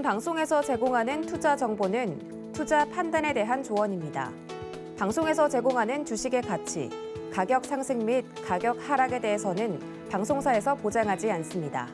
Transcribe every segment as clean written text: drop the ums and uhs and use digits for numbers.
지금 방송에서 제공하는 투자 정보는 투자 판단에 대한 조언입니다. 방송에서 제공하는 주식의 가치, 가격 상승 및 가격 하락에 대해서는 방송사에서 보장하지 않습니다.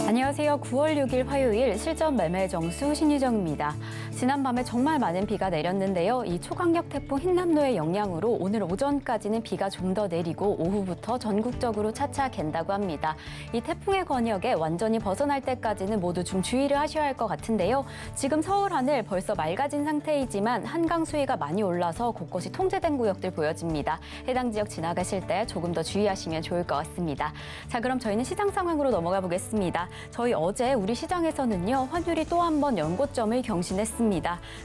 안녕하세요. 9월 6일 화요일 실전 매매 정수 신유정입니다. 지난밤에 정말 많은 비가 내렸는데요. 이 초강력 태풍 흰남노의 영향으로 오늘 오전까지는 비가 좀 더 내리고 오후부터 전국적으로 차차 갠다고 합니다. 이 태풍의 권역에 완전히 벗어날 때까지는 모두 좀 주의를 하셔야 할 것 같은데요. 지금 서울 하늘 벌써 맑아진 상태이지만 한강 수위가 많이 올라서 곳곳이 통제된 구역들 보여집니다. 해당 지역 지나가실 때 조금 더 주의하시면 좋을 것 같습니다. 자, 그럼 저희는 시장 상황으로 넘어가 보겠습니다. 저희 어제 우리 시장에서는요, 환율이 또 한 번 연고점을 경신했습니다.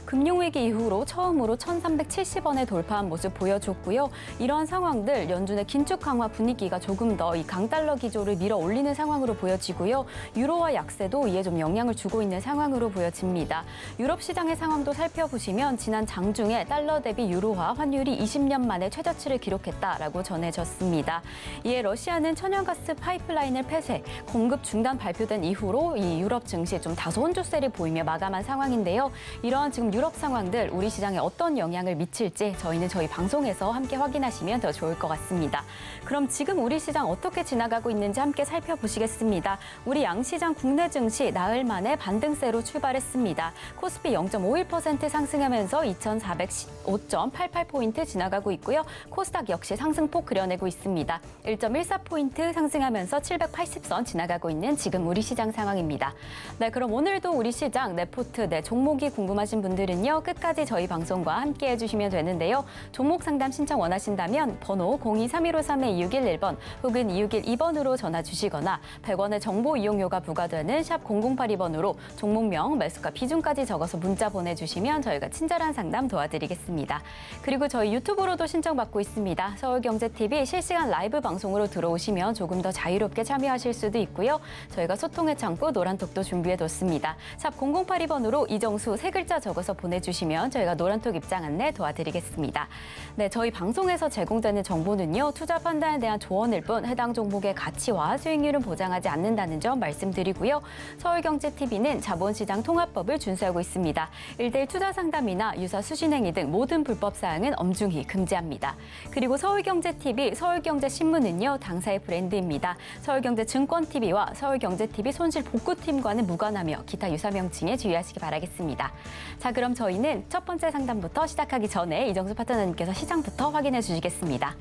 금융위기 이후로 처음으로 1,370원에 돌파한 모습 보여줬고요. 이러한 상황들, 연준의 긴축 강화 분위기가 조금 더 이 강달러 기조를 밀어 올리는 상황으로 보여지고요. 유로화 약세도 이에 좀 영향을 주고 있는 상황으로 보여집니다. 유럽 시장의 상황도 살펴보시면 지난 장중에 달러 대비 유로화 환율이 20년 만에 최저치를 기록했다라고 전해졌습니다. 이에 러시아는 천연가스 파이프라인을 폐쇄, 공급 중단 발표된 이후로 이 유럽 증시 좀 다소 혼조세를 보이며 마감한 상황인데요. 이러한 지금 유럽 상황들 우리 시장에 어떤 영향을 미칠지 저희는 저희 방송에서 함께 확인하시면 더 좋을 것 같습니다. 그럼 지금 우리 시장 어떻게 지나가고 있는지 함께 살펴보시겠습니다. 우리 양시장 국내 증시 나흘 만에 반등세로 출발했습니다. 코스피 0.51% 상승하면서 2,415.88포인트 지나가고 있고요. 코스닥 역시 상승폭 그려내고 있습니다. 1.14포인트 상승하면서 780선 지나가고 있는 지금 우리 시장 상황입니다. 네, 그럼 오늘도 우리 시장 레포트 종목이 궁금하신 분들은요, 끝까지 저희 방송과 함께 해주시면 되는데요. 종목 상담 신청 원하신다면 번호 02-3153-2611번 혹은 2612번으로 전화 주시거나 100원의 정보 이용료가 부과되는 샵 0082번으로 종목명, 매수가 비중까지 적어서 문자 보내주시면 저희가 친절한 상담 도와드리겠습니다. 그리고 저희 유튜브로도 신청받고 있습니다. 서울경제TV 실시간 라이브 방송으로 들어오시면 조금 더 자유롭게 참여하실 수도 있고요. 저희가 소통의 창구 노란톡도 준비해뒀습니다. 샵 0082번으로 이정수 세 글자 적어서 보내주시면 저희가 노란톡 입장 안내 도와드리겠습니다. 네, 저희 방송에서 제공되는 정보는요, 투자 판단에 대한 조언일 뿐 해당 종목의 가치와 수익률은 보장하지 않는다는 점 말씀드리고요. 서울경제TV는 자본시장 통합법을 준수하고 있습니다. 1:1 투자 상담이나 유사 수신행위 등 모든 불법 사항은 엄중히 금지합니다. 그리고 서울경제TV, 서울경제신문은요, 당사의 브랜드입니다. 서울경제증권TV와 서울경제TV 손실복구팀과는 무관하며 기타 유사 명칭에 주의하시기 바라겠습니다. 자, 그럼 저희는 첫 번째 상담부터 시작하기 전에 이정수 파트너님께서 시장부터 확인해 주시겠습니다.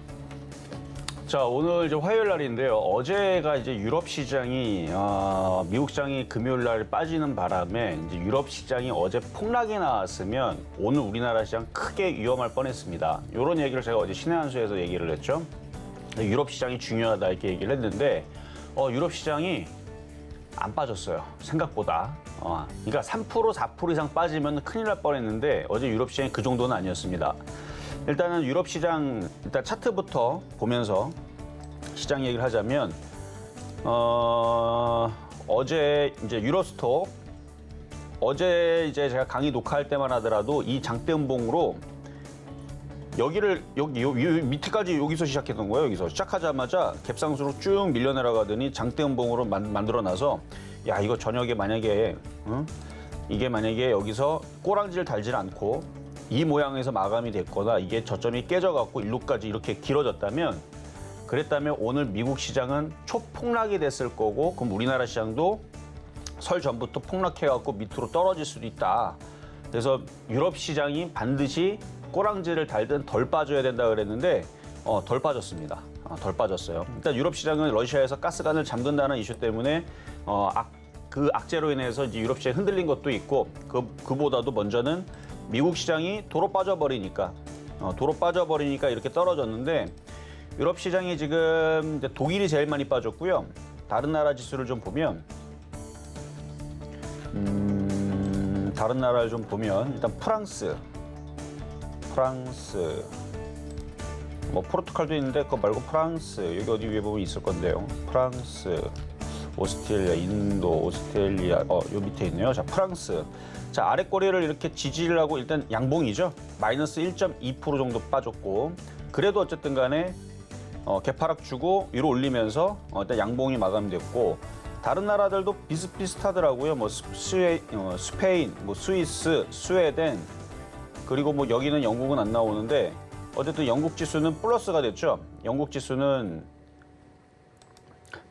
자, 오늘 이제 화요일 날인데요. 어제가 이제 유럽 시장이 미국 시장이 금요일 날 빠지는 바람에 이제 유럽 시장이 어제 폭락이 나왔으면 오늘 우리나라 시장 크게 위험할 뻔했습니다. 이런 얘기를 제가 어제 신의 한 수에서 얘기를 했죠. 유럽 시장이 중요하다 이렇게 얘기를 했는데 유럽 시장이 안 빠졌어요. 생각보다. 그러니까 3%, 4% 이상 빠지면 큰일 날 뻔했는데 어제 유럽 시장이 그 정도는 아니었습니다. 일단은 유럽 시장 일단 차트부터 보면서 시장 얘기를 하자면 어제 이제 유로스톡 어제 이제 제가 강의 녹화할 때만 하더라도 이 장대음봉으로 여기 밑에까지 여기서 시작했던 거예요. 여기서 시작하자마자 갭상수로 쭉 밀려내려가더니 장대음봉으로 만들어놔서 야, 이거 저녁에 만약에 이게 만약에 여기서 꼬랑지를 달질 않고 이 모양에서 마감이 됐거나 이게 저점이 깨져갖고 일로까지 이렇게 길어졌다면 그랬다면 오늘 미국 시장은 초폭락이 됐을 거고 그럼 우리나라 시장도 설 전부터 폭락해갖고 밑으로 떨어질 수도 있다. 그래서 유럽 시장이 반드시 꼬랑지를 달든 덜 빠져야 된다 그랬는데 덜 빠졌습니다. 덜 빠졌어요. 일단 유럽 시장은 러시아에서 가스관을 잠근다는 이슈 때문에 그 악재로 인해서 이제 유럽 시장이 흔들린 것도 있고 그보다도 먼저는 미국 시장이 도로 빠져버리니까 이렇게 떨어졌는데 유럽 시장이 지금 이제 독일이 제일 많이 빠졌고요. 다른 나라 지수를 좀 보면 다른 나라를 좀 보면 일단 프랑스 뭐 포르투갈도 있는데 그거 말고 프랑스 여기 어디 위에 보면 있을 건데요. 프랑스, 오스트레일리아, 인도, 오스트레일리아 요 밑에 있네요. 자, 프랑스. 자, 아래 꼬리를 이렇게 지지를 하고 일단 양봉이죠. 마이너스 1.2% 정도 빠졌고 그래도 어쨌든 간에 개파락 주고 위로 올리면서 일단 양봉이 마감됐고 다른 나라들도 비슷비슷하더라고요. 뭐 스페인, 뭐 스위스, 스웨덴 그리고 뭐 여기는 영국은 안 나오는데 어쨌든 영국 지수는 플러스가 됐죠. 영국 지수는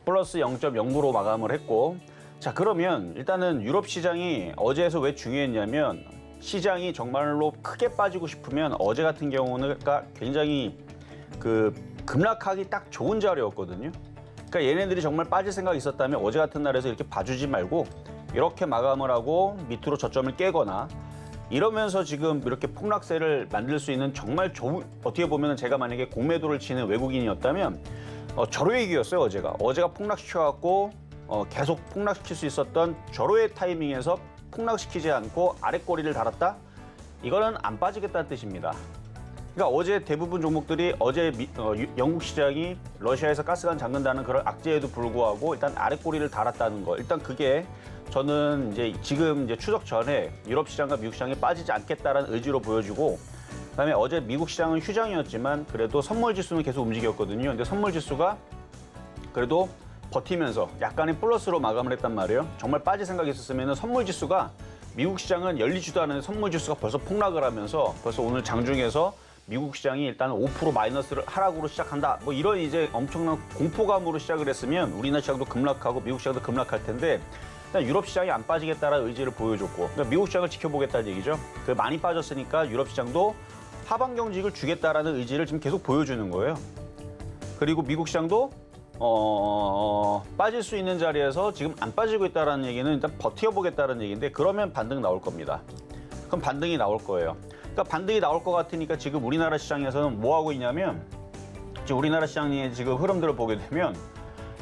플러스 0.09로 마감을 했고 자 그러면 일단은 유럽 시장이 어제에서 왜 중요했냐면 시장이 정말로 크게 빠지고 싶으면 어제 같은 경우는 굉장히 그 급락하기 딱 좋은 자리였거든요. 그러니까 얘네들이 정말 빠질 생각이 있었다면 어제 같은 날에서 이렇게 봐주지 말고 이렇게 마감을 하고 밑으로 저점을 깨거나 이러면서 지금 이렇게 폭락세를 만들 수 있는 정말 좋은 어떻게 보면 제가 만약에 공매도를 치는 외국인이었다면 절호의 기였어요. 어제가 폭락시켜갖고 계속 폭락시킬 수 있었던 절호의 타이밍에서 폭락시키지 않고 아랫꼬리를 달았다? 이거는 안 빠지겠다는 뜻입니다. 그러니까 어제 대부분 종목들이 어제 영국 시장이 러시아에서 가스관 잠근다는 그런 악재에도 불구하고 일단 아랫꼬리를 달았다는 거. 일단 그게 저는 이제 지금 이제 추석 전에 유럽 시장과 미국 시장이 빠지지 않겠다라는 의지로 보여주고 그다음에 어제 미국 시장은 휴장이었지만 그래도 선물 지수는 계속 움직였거든요. 근데 선물 지수가 그래도 버티면서 약간의 플러스로 마감을 했단 말이에요. 정말 빠질 생각이 있었으면 선물 지수가 미국 시장은 열리지도 않은데 선물 지수가 벌써 폭락을 하면서 벌써 오늘 장중에서 미국 시장이 일단 5% 마이너스를 하락으로 시작한다. 뭐 이런 이제 엄청난 공포감으로 시작을 했으면 우리나라 시장도 급락하고 미국 시장도 급락할 텐데 일단 유럽 시장이 안 빠지겠다라는 의지를 보여줬고 그러니까 미국 시장을 지켜보겠다는 얘기죠. 그 많이 빠졌으니까 유럽 시장도 하방 경직을 주겠다라는 의지를 지금 계속 보여주는 거예요. 그리고 미국 시장도 빠질 수 있는 자리에서 지금 안 빠지고 있다는 얘기는 일단 버텨보겠다는 얘기인데 그러면 반등 나올 겁니다. 그럼 반등이 나올 거예요. 그러니까 반등이 나올 것 같으니까 지금 우리나라 시장에서는 뭐 하고 있냐면 지금 우리나라 시장의 지금 흐름들을 보게 되면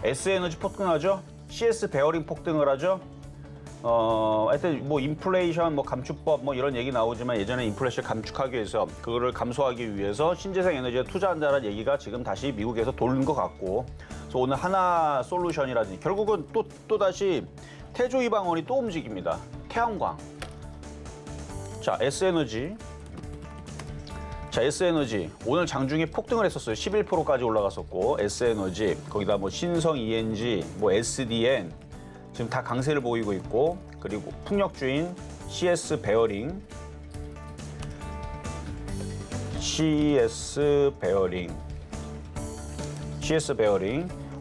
S에너지 폭등하죠. CS 베어링 폭등을 하죠. 하여튼 뭐 인플레이션, 뭐 감축법 뭐 이런 얘기 나오지만 예전에 인플레이션 감축하기 위해서 그거를 감소하기 위해서 신재생 에너지에 투자한다는 얘기가 지금 다시 미국에서 도는 것 같고 그래서 오늘 하나 솔루션이라든지 결국은 또 다시 태조 이방원이 또 움직입니다. 태양광. 자, S에너지. 자, S에너지 오늘 장중에 폭등을 했었어요. 11%까지 올라갔었고 S에너지 거기다 뭐 신성 ENG, 뭐 SDN 지금 다 강세를 보이고 있고 그리고 풍력주인 CS 베어링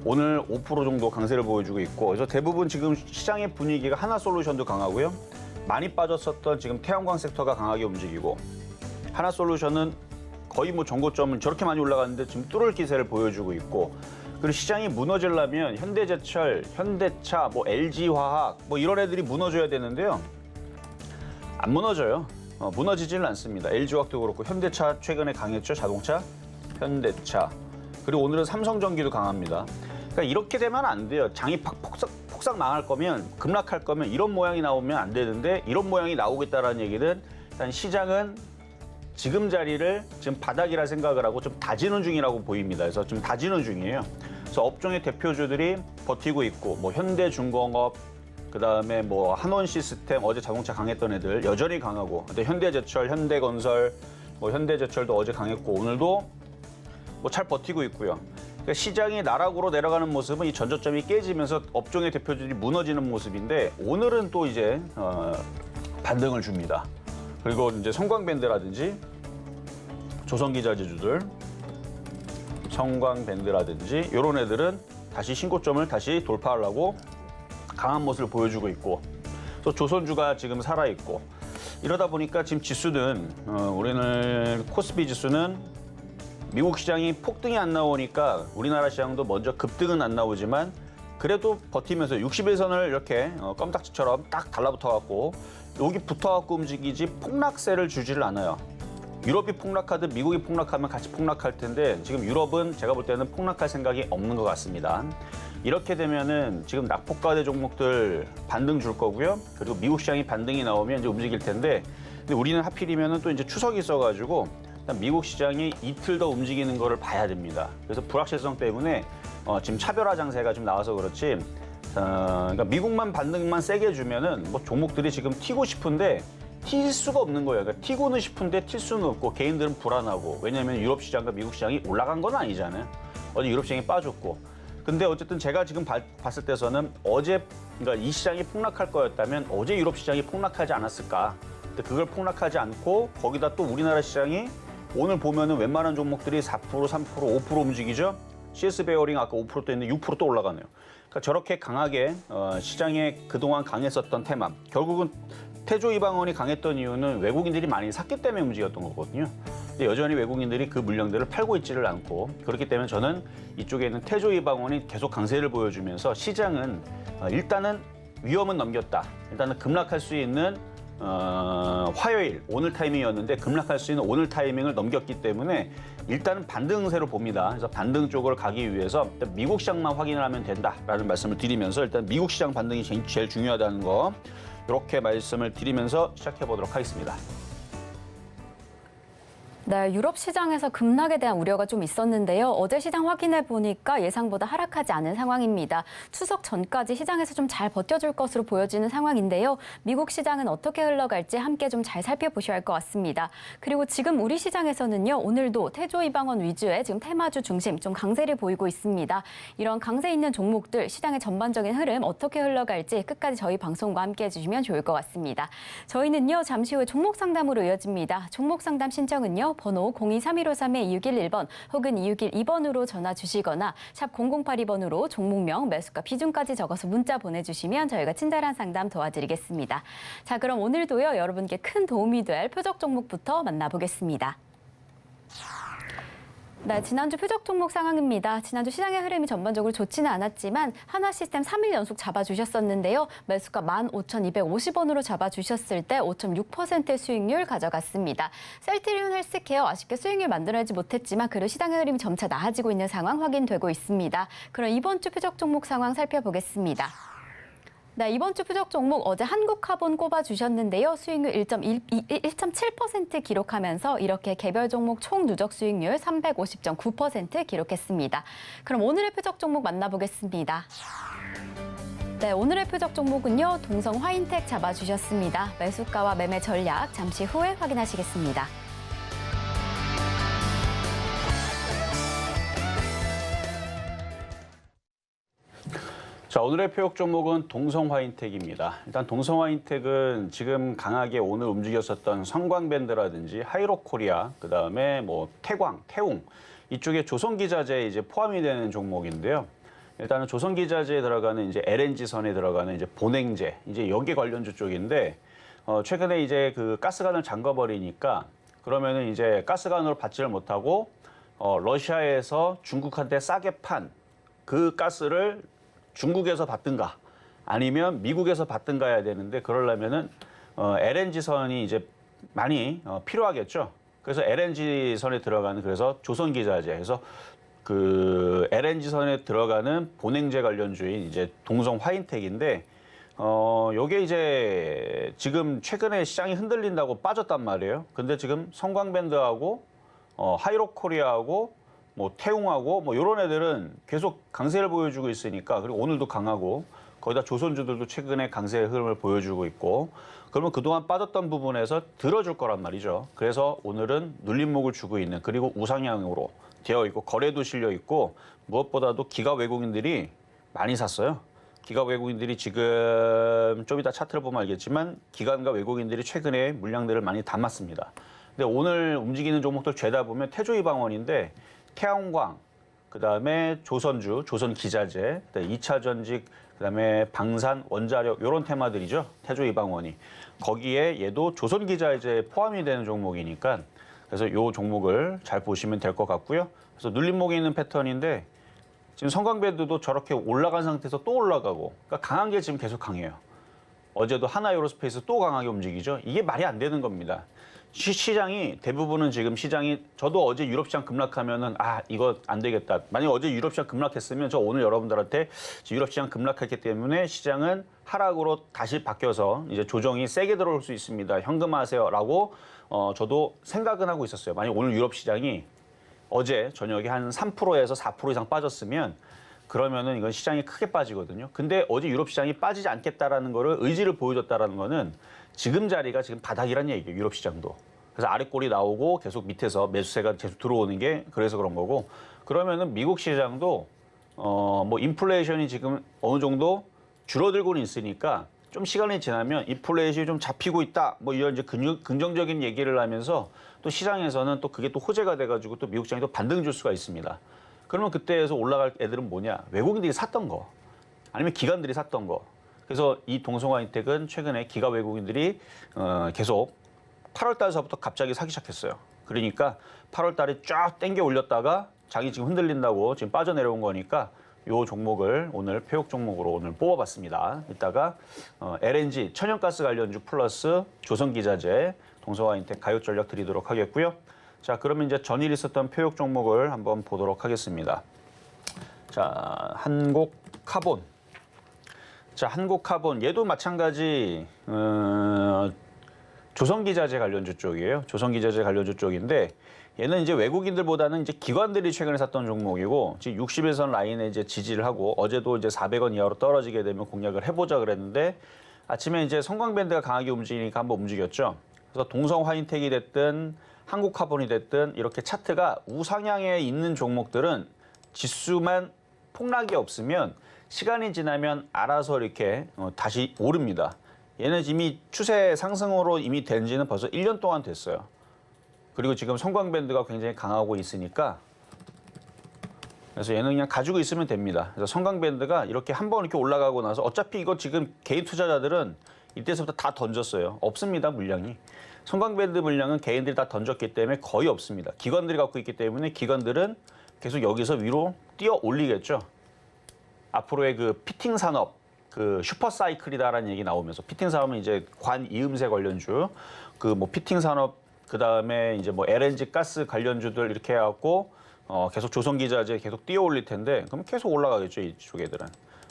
오늘 5% 정도 강세를 보여주고 있고 그래서 대부분 지금 시장의 분위기가 하나솔루션도 강하고요. 많이 빠졌었던 지금 태양광 섹터가 강하게 움직이고 하나솔루션은 거의 뭐 전고점은 저렇게 많이 올라갔는데 지금 뚫을 기세를 보여주고 있고 그리고 시장이 무너지려면 현대제철, 현대차, 뭐 LG화학 뭐 이런 애들이 무너져야 되는데요. 안 무너져요. 무너지지는 않습니다. LG화학도 그렇고 현대차 최근에 강했죠. 자동차, 현대차. 그리고 오늘은 삼성전기도 강합니다. 그러니까 이렇게 되면 안 돼요. 장이 폭삭 망할 거면 급락할 거면 이런 모양이 나오면 안 되는데 이런 모양이 나오겠다라는 얘기는 일단 시장은 지금 자리를 지금 바닥이라 생각을 하고 좀 다지는 중이라고 보입니다. 그래서 좀 다지는 중이에요. 그래서 업종의 대표주들이 버티고 있고 뭐 현대중공업, 그다음에 뭐 한원시스템 어제 자동차 강했던 애들 여전히 강하고 근데 현대제철, 현대건설, 뭐 현대제철도 어제 강했고 오늘도 뭐 잘 버티고 있고요. 그러니까 시장이 나락으로 내려가는 모습은 이 전저점이 깨지면서 업종의 대표주들이 무너지는 모습인데 오늘은 또 이제 반등을 줍니다. 그리고 이제 성광밴드라든지 조선기자재주들, 성광밴드라든지 이런 애들은 다시 신고점을 다시 돌파하려고 강한 모습을 보여주고 있고 또 조선주가 지금 살아있고 이러다 보니까 지금 지수는 우리는 코스피 지수는 미국 시장이 폭등이 안 나오니까 우리나라 시장도 먼저 급등은 안 나오지만 그래도 버티면서 61선을 이렇게 껌딱지처럼 딱 달라붙어갖고 여기 붙어갖고 움직이지 폭락세를 주지를 않아요. 유럽이 폭락하든 미국이 폭락하면 같이 폭락할 텐데 지금 유럽은 제가 볼 때는 폭락할 생각이 없는 것 같습니다. 이렇게 되면은 지금 낙폭과대 종목들 반등 줄 거고요. 그리고 미국 시장이 반등이 나오면 이제 움직일 텐데 근데 우리는 하필이면은 또 이제 추석이 있어가지고 일단 미국 시장이 이틀 더 움직이는 거를 봐야 됩니다. 그래서 불확실성 때문에 지금 차별화 장세가 좀 나와서 그렇지 그러니까 미국만 반등만 세게 주면은 뭐 종목들이 지금 튀고 싶은데 튈 수가 없는 거예요. 그러니까 튀고는 싶은데 튈 수는 없고 개인들은 불안하고 왜냐하면 유럽 시장과 미국 시장이 올라간 건 아니잖아요. 어제 유럽 시장이 빠졌고. 근데 어쨌든 제가 지금 봤을 때서는 어제 그러니까 이 시장이 폭락할 거였다면 어제 유럽 시장이 폭락하지 않았을까. 근데 그걸 폭락하지 않고 거기다 또 우리나라 시장이 오늘 보면은 웬만한 종목들이 4%, 3%, 5% 움직이죠. CS 베어링 아까 5%또 했는데 6%또 올라가네요. 그러니까 저렇게 강하게 시장에 그동안 강했었던 테마, 결국은 태조 이방원이 강했던 이유는 외국인들이 많이 샀기 때문에 움직였던 거거든요. 근데 여전히 외국인들이 그 물량들을 팔고 있지를 않고 그렇기 때문에 저는 이쪽에 있는 태조 이방원이 계속 강세를 보여주면서 시장은 일단은 위험은 넘겼다. 일단은 급락할 수 있는 화요일 오늘 타이밍이었는데 급락할 수 있는 오늘 타이밍을 넘겼기 때문에 일단은 반등세로 봅니다. 그래서 반등 쪽으로 가기 위해서 일단 미국 시장만 확인을 하면 된다라는 말씀을 드리면서 일단 미국 시장 반등이 제일 중요하다는 거 이렇게 말씀을 드리면서 시작해 보도록 하겠습니다. 네, 유럽 시장에서 급락에 대한 우려가 좀 있었는데요. 어제 시장 확인해 보니까 예상보다 하락하지 않은 상황입니다. 추석 전까지 시장에서 좀 잘 버텨줄 것으로 보여지는 상황인데요. 미국 시장은 어떻게 흘러갈지 함께 좀 잘 살펴보셔야 할 것 같습니다. 그리고 지금 우리 시장에서는요. 오늘도 태조 이방원 위주의 지금 테마주 중심 좀 강세를 보이고 있습니다. 이런 강세 있는 종목들 시장의 전반적인 흐름 어떻게 흘러갈지 끝까지 저희 방송과 함께 해주시면 좋을 것 같습니다. 저희는요. 잠시 후에 종목 상담으로 이어집니다. 종목 상담 신청은요. 번호 023153-2611번 혹은 2612번으로 전화 주시거나 샵 0082번으로 종목명, 매수가, 비중까지 적어서 문자 보내주시면 저희가 친절한 상담 도와드리겠습니다. 자, 그럼 오늘도요. 여러분께 큰 도움이 될 표적 종목부터 만나보겠습니다. 네, 지난주 표적 종목 상황입니다. 지난주 시장의 흐름이 전반적으로 좋지는 않았지만 하나시스템 3일 연속 잡아주셨었는데요. 매수가 15,250원으로 잡아주셨을 때 5.6%의 수익률 가져갔습니다. 셀트리온 헬스케어 아쉽게 수익률 만들어내지 못했지만 그래도 시장의 흐름이 점차 나아지고 있는 상황 확인되고 있습니다. 그럼 이번 주 표적 종목 상황 살펴보겠습니다. 네, 이번 주 표적 종목 어제 한국카본 꼽아주셨는데요. 수익률 1.7% 기록하면서 이렇게 개별 종목 총 누적 수익률 350.9% 기록했습니다. 그럼 오늘의 표적 종목 만나보겠습니다. 네, 오늘의 표적 종목은요. 동성 화인텍 잡아주셨습니다. 매수가와 매매 전략 잠시 후에 확인하시겠습니다. 자, 오늘의 표적 종목은 동성화인텍입니다. 일단 동성화인텍은 지금 강하게 오늘 움직였었던 성광밴드라든지 하이로코리아, 그다음에 뭐 태광, 태웅 이쪽에 조선기자재에 이제 포함이 되는 종목인데요. 일단은 조선기자재에 들어가는 이제 LNG선에 들어가는 이제 본행제, 이제 여기 관련주 쪽인데 최근에 이제 그 가스관을 잠궈버리니까 그러면은 이제 가스관으로 받지를 못하고 러시아에서 중국한테 싸게 판 그 가스를 중국에서 받든가 아니면 미국에서 받든가 해야 되는데 그러려면은 LNG선이 이제 많이 필요하겠죠. 그래서 LNG선에 들어가는 그래서 조선기자재 해서 그 LNG선에 들어가는 본행제 관련주인 이제 동성화인텍인데 요게 이제 지금 최근에 시장이 흔들린다고 빠졌단 말이에요. 근데 지금 성광밴드하고 하이로코리아하고 뭐 태웅하고 뭐 이런 애들은 계속 강세를 보여주고 있으니까 그리고 오늘도 강하고 거기다 조선주들도 최근에 강세의 흐름을 보여주고 있고 그러면 그동안 빠졌던 부분에서 들어줄 거란 말이죠. 그래서 오늘은 눌림목을 주고 있는 그리고 우상향으로 되어 있고 거래도 실려 있고 무엇보다도 기가 외국인들이 많이 샀어요. 기가 외국인들이 지금 좀 이따 차트를 보면 알겠지만 기관과 외국인들이 최근에 물량들을 많이 담았습니다. 근데 오늘 움직이는 종목들 죄다 보면 태조이방원인데 태양광, 그다음에 조선주, 조선기자재, 2차 전직, 그다음에 방산, 원자력 이런 테마들이죠. 태조이방원이. 거기에 얘도 조선기자재에 포함이 되는 종목이니까 그래서 이 종목을 잘 보시면 될 것 같고요. 그래서 눌림목에 있는 패턴인데 지금 성광밴드도 저렇게 올라간 상태에서 또 올라가고 그러니까 강한 게 지금 계속 강해요. 어제도 하나에어로스페이스 또 강하게 움직이죠. 이게 말이 안 되는 겁니다. 시장이 대부분은 지금 시장이 저도 어제 유럽 시장 급락하면은 이거 안 되겠다. 만약 어제 유럽 시장 급락했으면 저 오늘 여러분들한테 유럽 시장 급락했기 때문에 시장은 하락으로 다시 바뀌어서 이제 조정이 세게 들어올 수 있습니다. 현금화하세요라고 저도 생각은 하고 있었어요. 만약 오늘 유럽 시장이 어제 저녁에 한 3%에서 4% 이상 빠졌으면 그러면은 이건 시장이 크게 빠지거든요. 근데 어제 유럽 시장이 빠지지 않겠다라는 거를 의지를 보여줬다라는 거는 지금 자리가 지금 바닥이란 얘기예요. 유럽 시장도. 그래서 아래 꼴이 나오고 계속 밑에서 매수세가 계속 들어오는 게 그래서 그런 거고 그러면은 미국 시장도 뭐 인플레이션이 지금 어느 정도 줄어들고는 있으니까 좀 시간이 지나면 인플레이션이 좀 잡히고 있다. 뭐 이런 이제 긍정적인 얘기를 하면서 또 시장에서는 또 그게 또 호재가 돼가지고 또 미국 시장이 또 반등 줄 수가 있습니다. 그러면 그때에서 올라갈 애들은 뭐냐? 외국인들이 샀던 거, 아니면 기관들이 샀던 거. 그래서 이 동성화인텍은 최근에 기가 외국인들이 계속 8월 달서부터 갑자기 사기 시작했어요. 그러니까 8월 달에 쫙 땡겨 올렸다가 장이 지금 흔들린다고 지금 빠져내려온 거니까 요 종목을 오늘 폐역 종목으로 오늘 뽑아봤습니다. 이따가 LNG 천연가스 관련주 플러스 조선기자재, 동성화인텍, 가요전력 드리도록 하겠고요. 자, 그러면 이제 전일 있었던 폐역 종목을 한번 보도록 하겠습니다. 자, 한국카본. 자, 한국카본 얘도 마찬가지 조선기자재 관련주 쪽이에요. 조선기자재 관련주 쪽인데 얘는 이제 외국인들보다는 이제 기관들이 최근에 샀던 종목이고 지금 60일선 라인에 이제 지지를 하고 어제도 이제 400원 이하로 떨어지게 되면 공략을 해보자 그랬는데 아침에 이제 성광밴드가 강하게 움직이니까 한번 움직였죠. 그래서 동성화인텍이 됐든 한국카본이 됐든 이렇게 차트가 우상향에 있는 종목들은 지수만 폭락이 없으면 시간이 지나면 알아서 이렇게 다시 오릅니다. 얘는 이미 추세 상승으로 이미 된 지는 벌써 1년 동안 됐어요. 그리고 지금 성광밴드가 굉장히 강하고 있으니까 그래서 얘는 그냥 가지고 있으면 됩니다. 그래서 성광밴드가 이렇게 한번 이렇게 올라가고 나서 어차피 이거 지금 개인 투자자들은 이때서부터 다 던졌어요. 없습니다, 물량이. 성광밴드 물량은 개인들이 다 던졌기 때문에 거의 없습니다. 기관들이 갖고 있기 때문에 기관들은 계속 여기서 위로 뛰어 올리겠죠. 앞으로의 그 피팅 산업, 그 슈퍼사이클이다라는 얘기 나오면서 피팅 산업은 이제 관이음새 관련주, 그 뭐 피팅 산업 그 다음에 이제 뭐 LNG 가스 관련주들 이렇게 해갖고 계속 조선기자재 계속 뛰어 올릴 텐데 그럼 계속 올라가겠죠, 이쪽 애들은.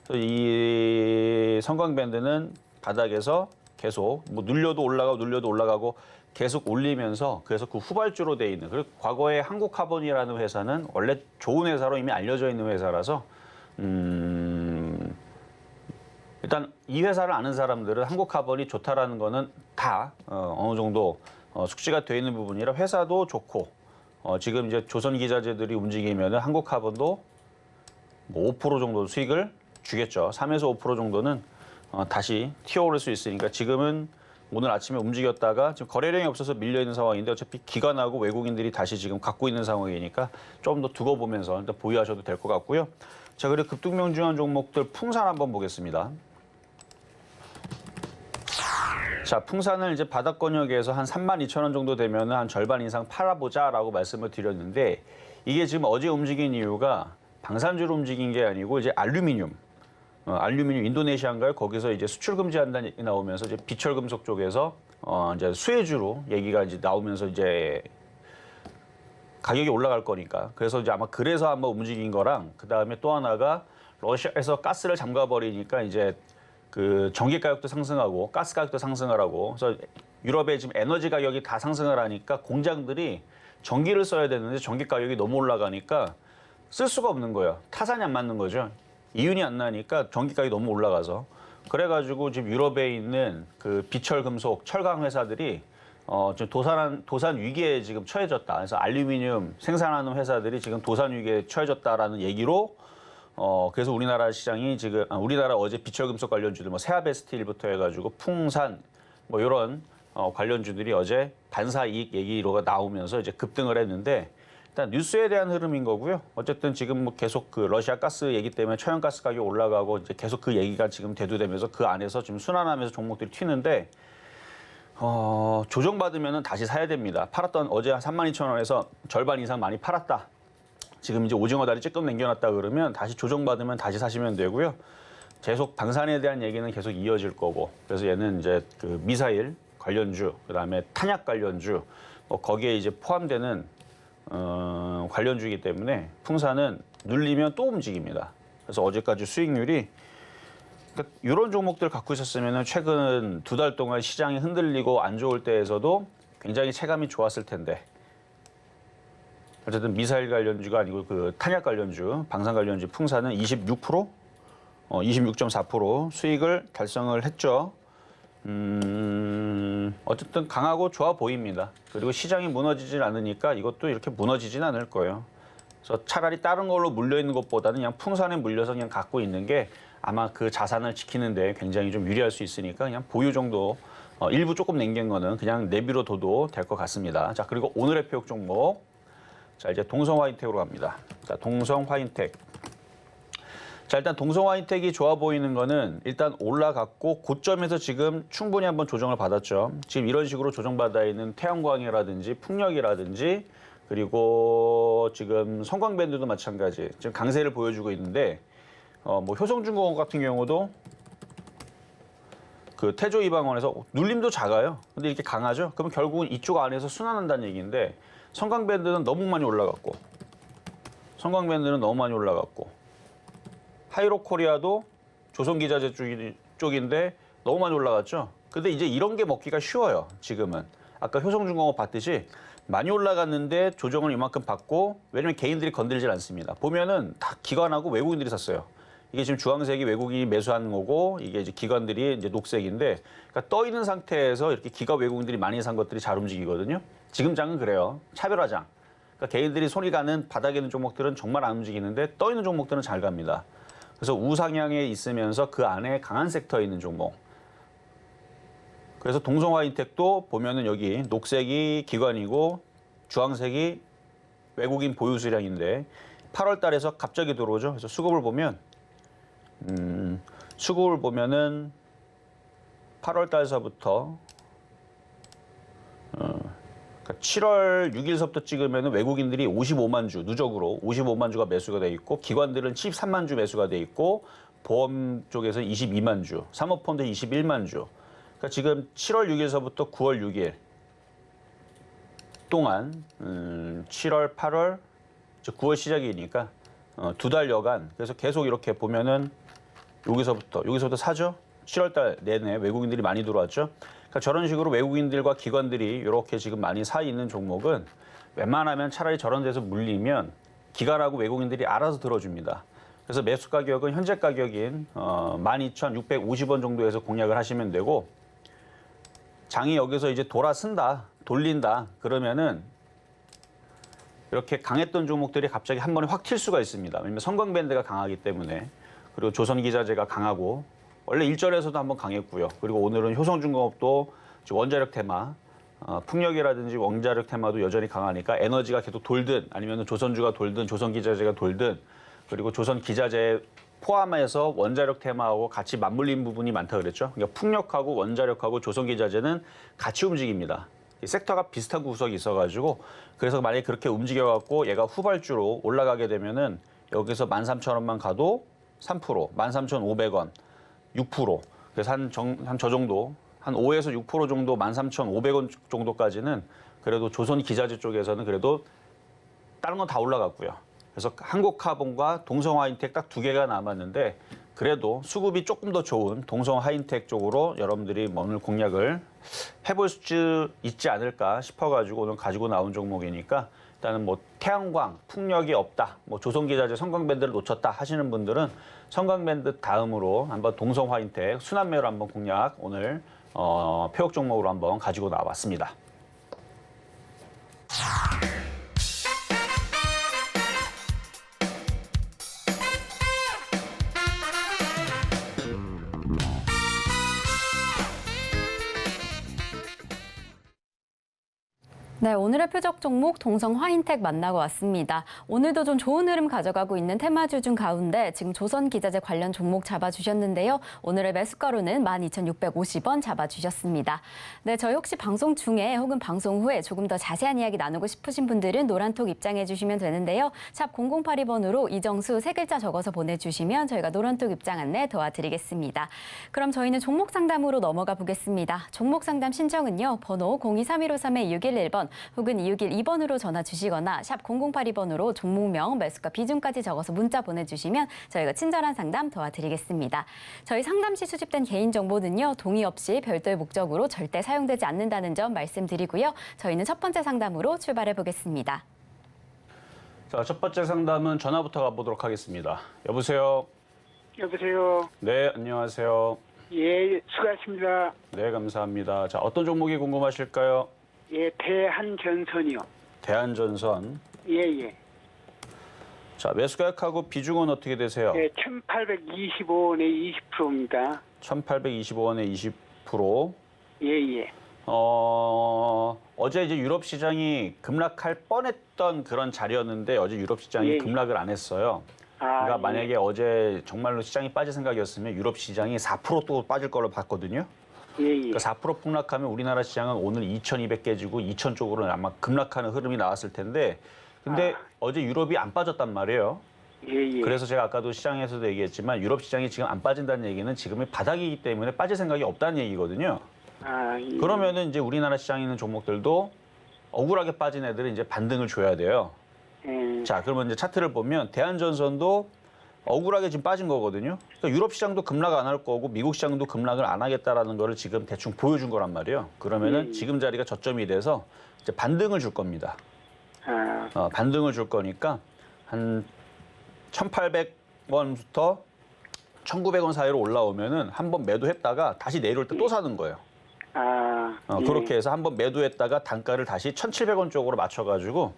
그래서 이 성광밴드는 바닥에서 계속 뭐 눌려도 올라가고 계속 올리면서 그래서 그 후발주로 돼 있는. 그리고 과거에 한국카본이라는 회사는 원래 좋은 회사로 이미 알려져 있는 회사라서 일단 이 회사를 아는 사람들은 한국카본이 좋다라는 거는 다 어느 정도 숙지가 되어 있는 부분이라 회사도 좋고 지금 이제 조선기자재들이 움직이면 한국카본도 뭐 5% 정도 수익을 주겠죠. 3에서 5% 정도는 다시 튀어오를 수 있으니까 지금은 오늘 아침에 움직였다가 지금 거래량이 없어서 밀려있는 상황인데 어차피 기관하고 외국인들이 다시 지금 갖고 있는 상황이니까 좀 더 두고 보면서 일단 보유하셔도 될 것 같고요. 자, 그리고 급등명중한 종목들 풍산 한번 보겠습니다. 자, 풍산을 이제 바닥권역에서 한 32,000원 정도 되면 한 절반 이상 팔아보자라고 말씀을 드렸는데 이게 지금 어제 움직인 이유가 방산주로 움직인 게 아니고 이제 알루미늄 인도네시아인가요? 거기서 이제 수출 금지한다는 얘기 나오면서 이제 비철금속 쪽에서 이제 수혜주로 얘기가 이제 나오면서 이제 가격이 올라갈 거니까. 그래서 이제 아마 그래서 한번 움직인 거랑 그 다음에 또 하나가 러시아에서 가스를 잠가버리니까 이제 그 전기 가격도 상승하고 가스 가격도 상승하라고. 그래서 유럽에 지금 에너지 가격이 다 상승을 하니까 공장들이 전기를 써야 되는데 전기 가격이 너무 올라가니까 쓸 수가 없는 거예요. 타산이 안 맞는 거죠. 이윤이 안 나니까 전기 가격이 너무 올라가서. 그래가지고 지금 유럽에 있는 그 비철금속 철강 회사들이 지금 도산 위기에 지금 처해졌다. 그래서 알루미늄 생산하는 회사들이 지금 도산 위기에 처해졌다라는 얘기로 그래서 우리나라 시장이 지금 우리나라 어제 비철금속 관련주들 뭐 세아베스틸부터 해가지고 풍산 뭐 이런 관련주들이 어제 반사 이익 얘기로가 나오면서 이제 급등을 했는데 일단 뉴스에 대한 흐름인 거고요. 어쨌든 지금 뭐 계속 그 러시아 가스 얘기 때문에 천연가스 가격이 올라가고 이제 계속 그 얘기가 지금 대두되면서 그 안에서 지금 순환하면서 종목들이 튀는데 조정받으면 다시 사야 됩니다. 팔았던 어제 한 32,000원에서 절반 이상 많이 팔았다. 지금 이제 오징어 다리 찔끔 남겨놨다 그러면 다시 조정받으면 다시 사시면 되고요. 계속 방산에 대한 얘기는 계속 이어질 거고. 그래서 얘는 이제 그 미사일 관련주, 그다음에 탄약 관련주, 거기에 이제 포함되는 관련주이기 때문에 풍산은 눌리면 또 움직입니다. 그래서 어제까지 수익률이 그러니까 이런 종목들 갖고 있었으면 최근 2달 동안 시장이 흔들리고 안 좋을 때에서도 굉장히 체감이 좋았을 텐데 어쨌든 미사일 관련주가 아니고 그 탄약 관련주, 방산 관련주 풍산은 26%, 26.4% 수익을 달성을 했죠. 어쨌든 강하고 좋아 보입니다. 그리고 시장이 무너지진 않으니까 이것도 이렇게 무너지진 않을 거예요. 그래서 차라리 다른 걸로 물려 있는 것보다는 그냥 풍선에 물려서 그냥 갖고 있는 게 아마 그 자산을 지키는데 굉장히 좀 유리할 수 있으니까 그냥 보유 정도 일부 조금 남긴 거는 그냥 내비로 둬도 될 것 같습니다. 자, 그리고 오늘의 표역 종목. 자, 이제 동성 화인텍으로 갑니다. 자, 동성 화인텍. 자, 일단 동성 화인텍이 좋아 보이는 거는 일단 올라갔고 고점에서 지금 충분히 한번 조정을 받았죠. 지금 이런 식으로 조정받아 있는 태양광이라든지 풍력이라든지 그리고 지금 성광밴드도 마찬가지. 지금 강세를 보여주고 있는데 뭐 효성중공업 같은 경우도 그 태조 이방원에서 눌림도 작아요. 근데 이렇게 강하죠. 그러면 결국은 이쪽 안에서 순환한다는 얘기인데 성광밴드는 너무 많이 올라갔고 하이로코리아도 조선기자재 쪽인데 너무 많이 올라갔죠. 근데 이제 이런 게 먹기가 쉬워요. 지금은. 아까 효성중공업 봤듯이 많이 올라갔는데 조정을 이만큼 받고 왜냐면 개인들이 건들질 않습니다. 보면은 다 기관하고 외국인들이 샀어요. 이게 지금 주황색이 외국인이 매수하는 거고 이게 이제 기관들이 이제 녹색인데 그러니까 떠 있는 상태에서 이렇게 기관 외국인들이 많이 산 것들이 잘 움직이거든요. 지금 장은 그래요. 차별화장. 그러니까 개인들이 손이 가는 바닥에 있는 종목들은 정말 안 움직이는데 떠 있는 종목들은 잘 갑니다. 그래서 우상향에 있으면서 그 안에 강한 섹터에 있는 종목. 그래서 동성화인텍도 보면은 여기 녹색이 기관이고 주황색이 외국인 보유 수량인데 8월 달에서 갑자기 들어오죠. 그래서 수급을 보면 수급을 보면은 8월 달서부터 7월 6일서부터 찍으면 외국인들이 55만 주, 누적으로 55만 주가 매수가 돼 있고 기관들은 13만 주 매수가 돼 있고 보험 쪽에서 22만 주, 사모펀드 21만 주. 그러니까 지금 7월 6일서부터 9월 6일 동안 7월, 8월, 9월 시작이니까 두 달여간 그래서 계속 이렇게 보면은 여기서부터 사죠. 7월 달 내내 외국인들이 많이 들어왔죠. 그러니까 저런 식으로 외국인들과 기관들이 이렇게 지금 많이 사 있는 종목은 웬만하면 차라리 저런 데서 물리면 기관하고 외국인들이 알아서 들어줍니다. 그래서 매수 가격은 현재 가격인 12,650원 정도에서 공략을 하시면 되고 장이 여기서 이제 돌린다 그러면은 이렇게 강했던 종목들이 갑자기 한 번에 확 튈 수가 있습니다. 왜냐면 성광밴드가 강하기 때문에 그리고 조선기자재가 강하고 원래 일전에서도 한번 강했고요. 그리고 오늘은 효성중공업도 원자력 테마, 풍력이라든지 원자력 테마도 여전히 강하니까 에너지가 계속 돌든 아니면 조선주가 돌든 조선기자재가 돌든 그리고 조선기자재 포함해서 원자력 테마하고 같이 맞물린 부분이 많다 그랬죠. 그러니까 풍력하고 원자력하고 조선기자재는 같이 움직입니다. 섹터가 비슷한 구석이 있어가지고 그래서 만약에 그렇게 움직여갖고 얘가 후발주로 올라가게 되면은 여기서 13,000원만 가도 3%, 13,500원, 6%. 그래서 한 저 정도, 한 5에서 6% 정도 13,500원 정도까지는 그래도 조선기자재 쪽에서는 그래도 다른 건 다 올라갔고요. 그래서 한국카본과 동성화인텍 딱 두 개가 남았는데 그래도 수급이 조금 더 좋은 동성화인텍 쪽으로 여러분들이 오늘 공략을 해볼 수 있지 않을까 싶어가지고 오늘 가지고 나온 종목이니까 일단은 뭐 태양광, 풍력이 없다, 뭐 조선기자재 성광밴드를 놓쳤다 하시는 분들은 성광밴드 다음으로 한번 동성화인텍 순환매로 한번 공략 오늘 표역 종목으로 한번 가지고 나왔습니다. 네, 오늘의 표적 종목 동성 화인텍 만나고 왔습니다. 오늘도 좀 좋은 흐름 가져가고 있는 테마주 중 가운데 지금 조선기자재 관련 종목 잡아주셨는데요. 오늘의 매수가로는 12,650원 잡아주셨습니다. 네, 저희 혹시 방송 중에 혹은 방송 후에 조금 더 자세한 이야기 나누고 싶으신 분들은 노란톡 입장해 주시면 되는데요. 샵 0082번으로 이정수 세 글자 적어서 보내주시면 저희가 노란톡 입장 안내 도와드리겠습니다. 그럼 저희는 종목 상담으로 넘어가 보겠습니다. 종목 상담 신청은요. 번호 023153-6111번 혹은 261-2번으로 전화 주시거나 샵 0082번으로 종목명, 매수가, 비중까지 적어서 문자 보내주시면 저희가 친절한 상담 도와드리겠습니다. 저희 상담 시 수집된 개인정보는요. 동의 없이 별도의 목적으로 절대 사용되지 않는다는 점 말씀드리고요. 저희는 첫 번째 상담으로 출발해 보겠습니다. 자, 첫 번째 상담은 전화부터 가보도록 하겠습니다. 여보세요? 여보세요. 네, 안녕하세요. 예, 수고하십니다. 네, 감사합니다. 자, 어떤 종목이 궁금하실까요? 예, 대한전선이요. 대한전선. 예, 예. 자, 매수 가격하고 비중은 어떻게 되세요? 네, 1,825원에 20%입니다. 1,825원에 20%. 예. 어제 이제 유럽 시장이 급락할 뻔했던 그런 자리였는데 어제 유럽 시장이 예. 급락을 안 했어요. 아, 그러니까 예. 만약에 어제 정말로 시장이 빠질 생각이었으면 유럽 시장이 4% 빠질 걸로 봤거든요. 예. 그러니까 4% 폭락하면 우리나라 시장은 오늘 2,200 깨지고 2,000 쪽으로 아마 급락하는 흐름이 나왔을 텐데 근데 어제 유럽이 안 빠졌단 말이에요. 예. 그래서 제가 아까도 시장에서도 얘기했지만 유럽 시장이 지금 안 빠진다는 얘기는 지금의 바닥이기 때문에 빠질 생각이 없다는 얘기거든요. 아, 예. 그러면은 이제 우리나라 시장에 있는 종목들도 억울하게 빠진 애들은 이제 반등을 줘야 돼요. 예. 자, 그러면 이제 차트를 보면 대한전선도 억울하게 지금 빠진 거거든요. 그러니까 유럽 시장도 급락 안 할 거고 미국 시장도 급락을 안 하겠다라는 거를 지금 대충 보여준 거란 말이에요. 그러면은 지금 자리가 저점이 돼서 이제 반등을 줄 겁니다. 아, 반등을 줄 거니까 한 1,800원부터 1,900원 사이로 올라오면은 한번 매도했다가 다시 내려올 때 또 사는 거예요. 예. 그렇게 해서 한번 매도했다가 단가를 다시 1,700원 쪽으로 맞춰가지고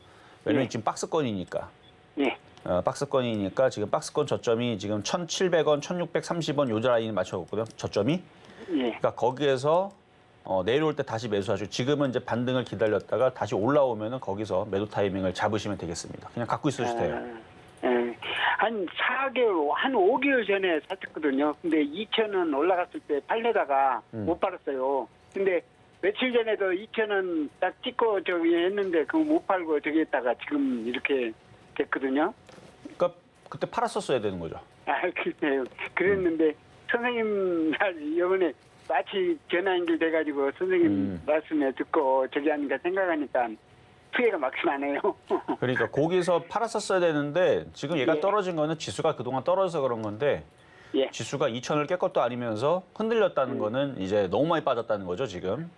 왜냐면 지금 박스권이니까. 예. 박스권이니까 지금 박스권 저점이 지금 1,700원, 1,630원 요 라인에 맞춰갖거든요. 저점이. 예. 그러니까 거기에서 내려올 때 다시 매수하시고 지금은 이제 반등을 기다렸다가 다시 올라오면은 거기서 매도 타이밍을 잡으시면 되겠습니다. 그냥 갖고 있으셔도 돼요. 예. 한 4개월, 한 5개월 전에 샀었거든요. 근데 2,000원 올라갔을 때 팔려다가 못 팔았어요. 근데 며칠 전에도 2,000원 딱 찍고 저기 했는데 그거 못 팔고 저기 했다가 지금 이렇게 됐거든요. 그러니까 그때 팔았었어야 되는 거죠. 아, 그래요. 그랬는데 선생님 이번에 마치 전화 연결돼가지고 선생님 말씀에 듣고 저기 하니까 생각하니까 피해가 막심하네요. 그러니까 거기서 팔았었어야 되는데 지금 얘가 예. 떨어진 거는 지수가 그동안 떨어져서 그런 건데 예. 지수가 2,000을 깰 것도 아니면서 흔들렸다는 거는 이제 너무 많이 빠졌다는 거죠, 지금.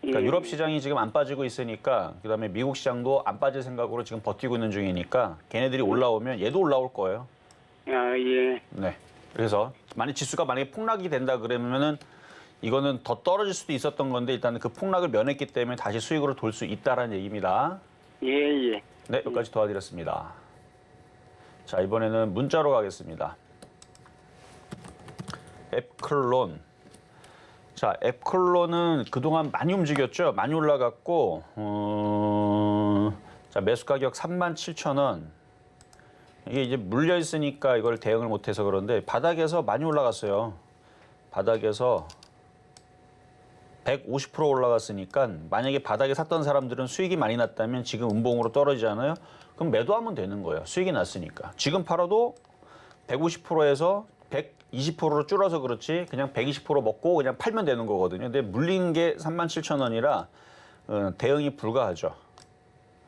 그러니까 예. 유럽 시장이 지금 안 빠지고 있으니까 그다음에 미국 시장도 안 빠질 생각으로 지금 버티고 있는 중이니까 걔네들이 올라오면 얘도 올라올 거예요. 아, 예. 네. 그래서 지수가 만약에 폭락이 된다 그러면은 이거는 더 떨어질 수도 있었던 건데 일단 그 폭락을 면했기 때문에 다시 수익으로 돌 수 있다라는 얘기입니다. 예. 네, 여기까지 도와드렸습니다. 자, 이번에는 문자로 가겠습니다. 앱클론. 자, 앱클론은 그동안 많이 움직였죠. 많이 올라갔고, 자, 매수 가격 37,000원. 이게 이제 물려 있으니까 이걸 대응을 못해서 그런데 바닥에서 많이 올라갔어요. 바닥에서 150% 올라갔으니까 만약에 바닥에 샀던 사람들은 수익이 많이 났다면 지금 음봉으로 떨어지잖아요. 그럼 매도하면 되는 거예요. 수익이 났으니까. 지금 팔아도 150%에서 120%로 줄어서 그렇지 그냥 120% 먹고 그냥 팔면 되는 거거든요. 근데 물린 게 37,000원이라 대응이 불가하죠.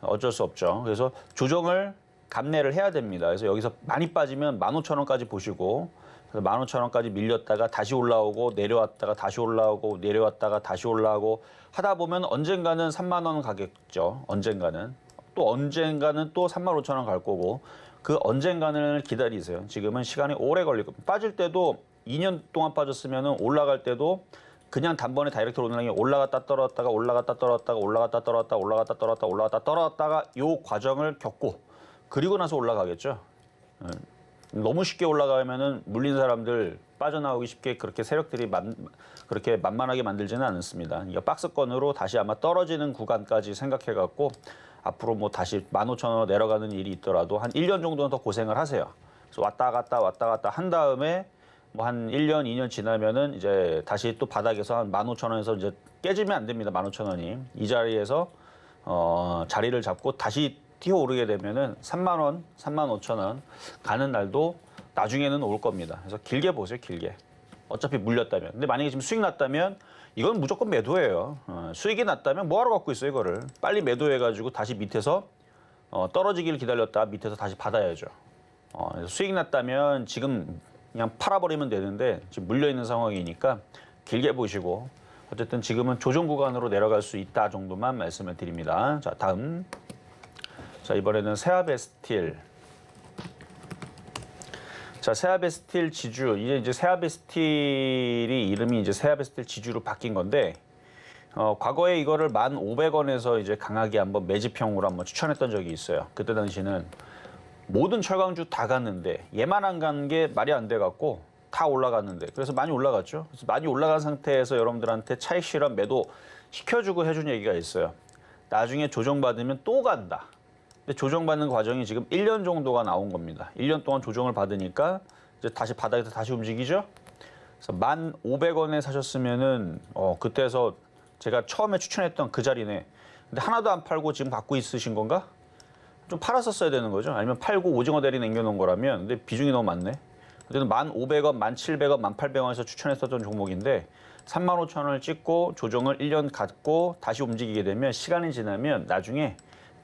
어쩔 수 없죠. 그래서 조정을 감내를 해야 됩니다. 그래서 여기서 많이 빠지면 15,000원까지 보시고 15,000원까지 밀렸다가 다시 올라오고 내려왔다가 다시 올라오고 내려왔다가 다시 올라오고 하다 보면 언젠가는 3만 원 가겠죠. 언젠가는 또 35,000원 갈 거고 그 언젠가는 기다리세요. 지금은 시간이 오래 걸리고 빠질 때도 2년 동안 빠졌으면 올라갈 때도 그냥 단번에 다이렉트로 오는 게 올라갔다 떨어졌다가 올라갔다 떨어졌다가 올라갔다 떨어졌다가 올라갔다 떨어졌다가 올라갔다 떨어졌다가 요 과정을 겪고 그리고 나서 올라가겠죠. 너무 쉽게 올라가면은 물린 사람들 빠져나오기 쉽게 그렇게 세력들이 그렇게 만만하게 만들지는 않습니다. 이거 박스권으로 다시 아마 떨어지는 구간까지 생각해갖고 앞으로 뭐 다시 15,000원 내려가는 일이 있더라도 한 1년 정도는 더 고생을 하세요. 그래서 왔다 갔다 한 다음에 뭐 한 1년, 2년 지나면은 이제 다시 또 바닥에서 한 15,000원에서 이제 깨지면 안 됩니다. 15,000원이. 이 자리에서 자리를 잡고 다시 뛰어오르게 되면은 3만 원, 35,000원 가는 날도 나중에는 올 겁니다. 그래서 길게 보세요, 길게. 어차피 물렸다면. 근데 만약에 지금 수익 났다면 이건 무조건 매도예요. 수익이 났다면 뭐하러 갖고 있어요, 이거를. 빨리 매도해가지고 다시 밑에서 떨어지기를 기다렸다 밑에서 다시 받아야죠. 그래서 수익 났다면 지금 그냥 팔아버리면 되는데 지금 물려있는 상황이니까 길게 보시고 어쨌든 지금은 조정 구간으로 내려갈 수 있다 정도만 말씀을 드립니다. 자, 다음. 자, 이번에는 세아베스틸. 자, 세아베스틸 지주. 이제 세아베스틸이 이름이 이제 세아베스틸 지주로 바뀐 건데, 과거에 이거를 1,500원에서 이제 강하게 한번 매집형으로 한번 추천했던 적이 있어요. 그때 당시는 모든 철강주 다 갔는데 얘만 안 간 게 말이 안 돼 갖고 다 올라갔는데 그래서 많이 올라갔죠. 그래서 많이 올라간 상태에서 여러분들한테 차익 실현 매도 시켜주고 해준 얘기가 있어요. 나중에 조정받으면 또 간다. 근데 조정받는 과정이 지금 1년 정도가 나온 겁니다. 1년 동안 조정을 받으니까 이제 다시 바닥에서 다시 움직이죠. 그래서 1,500원에 사셨으면은 그때서 제가 처음에 추천했던 그 자리네. 근데 하나도 안 팔고 지금 갖고 있으신 건가? 좀 팔았었어야 되는 거죠. 아니면 팔고 오징어 대리 남겨놓은 거라면. 근데 비중이 너무 많네. 어쨌든 1,500원, 1,700원, 1,800원에서 추천했었던 종목인데 35,000원을 찍고 조정을 1년 갖고 다시 움직이게 되면 시간이 지나면 나중에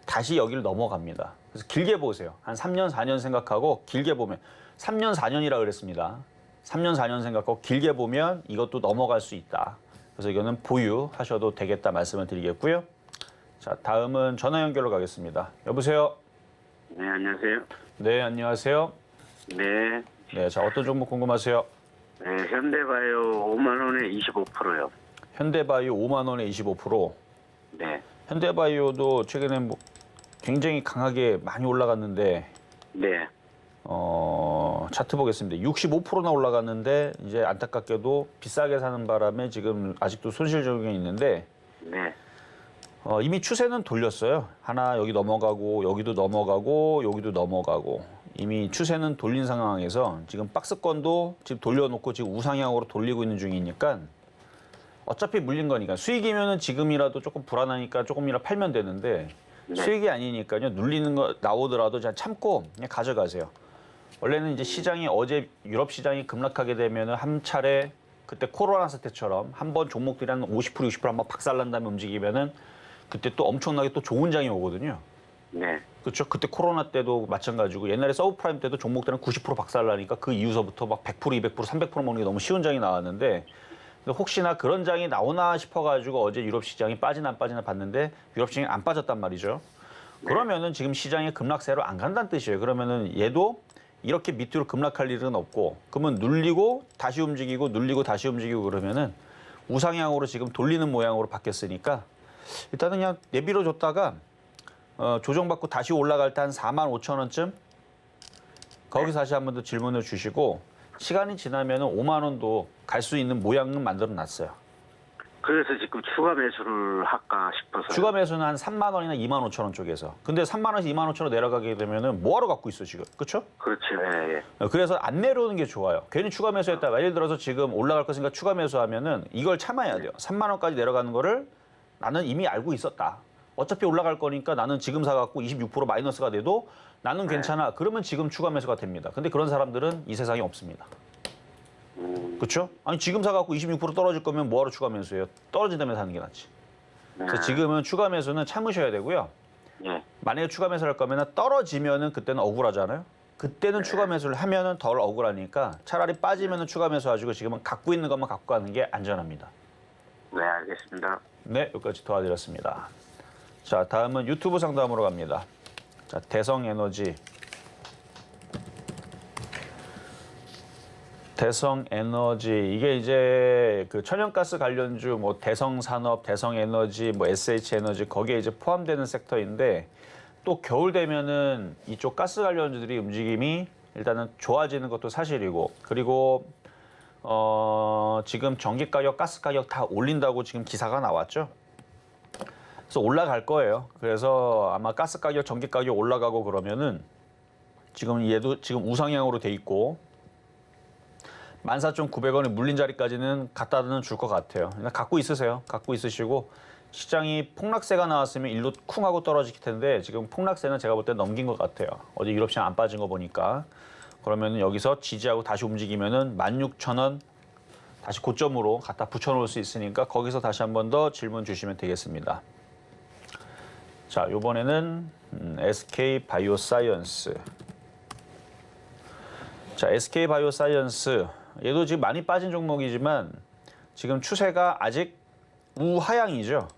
다시 여기를 넘어갑니다. 그래서 길게 보세요. 한 3년, 4년 생각하고 길게 보면 3년, 4년이라 그랬습니다. 3년, 4년 생각하고 길게 보면 이것도 넘어갈 수 있다. 그래서 이거는 보유하셔도 되겠다 말씀을 드리겠고요. 자, 다음은 전화 연결로 가겠습니다. 여보세요? 네, 안녕하세요. 네, 안녕하세요. 네, 네, 자, 어떤 종목 궁금하세요? 네 현대바이오 5만 원에 25%요. 현대바이오 5만 원에 25%. 네, 현대바이오도 최근에 뭐 굉장히 강하게 많이 올라갔는데 네, 차트 보겠습니다. 65%나 올라갔는데 이제 안타깝게도 비싸게 사는 바람에 지금 아직도 손실 적용이 있는데 네, 이미 추세는 돌렸어요. 하나 여기 넘어가고 여기도 넘어가고 여기도 넘어가고 이미 추세는 돌린 상황에서 지금 박스권도 지금 돌려놓고 지금 우상향으로 돌리고 있는 중이니까 어차피 물린 거니까 수익이면은 지금이라도 조금 불안하니까 조금이라 팔면 되는데 네. 수익이 아니니까요. 눌리는 거 나오더라도 그냥 참고 그냥 가져가세요. 원래는 이제 시장이 어제 유럽 시장이 급락하게 되면은 한 차례 그때 코로나 사태처럼 한번 종목들이 한 50%, 60% 한번 박살난 다음에 움직이면은 그때 또 엄청나게 또 좋은 장이 오거든요. 네, 그렇죠. 그때 코로나 때도 마찬가지고 옛날에 서브프라임 때도 종목들은 90% 박살나니까 그 이후서부터 막 100%, 200%, 300% 먹는 게 너무 쉬운 장이 나왔는데 혹시나 그런 장이 나오나 싶어가지고 어제 유럽 시장이 빠지나 안 빠지나 봤는데 유럽 시장이 안 빠졌단 말이죠. 그러면은 지금 시장이 급락세로 안 간다는 뜻이에요. 그러면은 얘도 이렇게 밑으로 급락할 일은 없고 그러면 눌리고 다시 움직이고 눌리고 다시 움직이고 그러면은 우상향으로 지금 돌리는 모양으로 바뀌었으니까 일단은 그냥 내비로 줬다가 조정받고 다시 올라갈 때 한 45,000원쯤 거기서 다시 한 번 더 질문을 주시고 시간이 지나면 5만 원도 갈 수 있는 모양은 만들어 놨어요. 그래서 지금 추가 매수를 할까 싶어서. 추가 매수는 한 3만 원이나 2만 5천 원 쪽에서. 근데 3만 원에서 2만 5천 원 내려가게 되면은 뭐하러 갖고 있어 지금, 그렇죠? 그렇죠. 예, 예. 그래서 안 내려오는 게 좋아요. 괜히 추가 매수했다. 예를 들어서 지금 올라갈 것인가 추가 매수하면은 이걸 참아야 돼요. 3만 원까지 내려가는 거를 나는 이미 알고 있었다. 어차피 올라갈 거니까 나는 지금 사갖고 26% 마이너스가 돼도 나는 괜찮아. 그러면 지금 추가 매수가 됩니다. 근데 그런 사람들은 이 세상에 없습니다. 그렇죠? 아니 지금 사갖고 26% 떨어질 거면 뭐하러 추가 매수해요? 떨어진다면 사는 게 낫지. 그래서 지금은 추가 매수는 참으셔야 되고요. 예, 만약에 추가 매수를 할 거면 떨어지면은 그때는 억울하잖아요. 그때는 추가 매수를 하면은 덜 억울하니까 차라리 빠지면은 추가 매수하시고 지금은 갖고 있는 것만 갖고 가는 게 안전합니다. 네, 알겠습니다. 네, 여기까지 도와드렸습니다. 자, 다음은 유튜브 상담으로 갑니다. 자, 대성에너지. 대성에너지 이게 이제 그 천연가스 관련주 뭐 대성산업, 대성에너지, 뭐 SH에너지 거기에 이제 포함되는 섹터인데 또 겨울 되면은 이쪽 가스 관련주들이 움직임이 일단은 좋아지는 것도 사실이고 그리고 지금 전기 가격, 가스 가격 다 올린다고 지금 기사가 나왔죠. 그래서 올라갈 거예요. 그래서 아마 가스 가격, 전기 가격 올라가고 그러면은 지금 얘도 지금 우상향으로 돼 있고 14,900원에 물린 자리까지는 갖다는 줄 것 같아요. 그냥 갖고 있으세요. 갖고 있으시고 시장이 폭락세가 나왔으면 일로 쿵 하고 떨어질 텐데 지금 폭락세는 제가 볼 때 넘긴 것 같아요. 어제 유럽 시장 안 빠진 거 보니까. 그러면 여기서 지지하고 다시 움직이면은 16,000원 다시 고점으로 갖다 붙여놓을 수 있으니까 거기서 다시 한 번 더 질문 주시면 되겠습니다. 자, 이번에는 SK 바이오사이언스. 자, SK 바이오사이언스. 얘도 지금 많이 빠진 종목이지만 지금 추세가 아직 우하향이죠.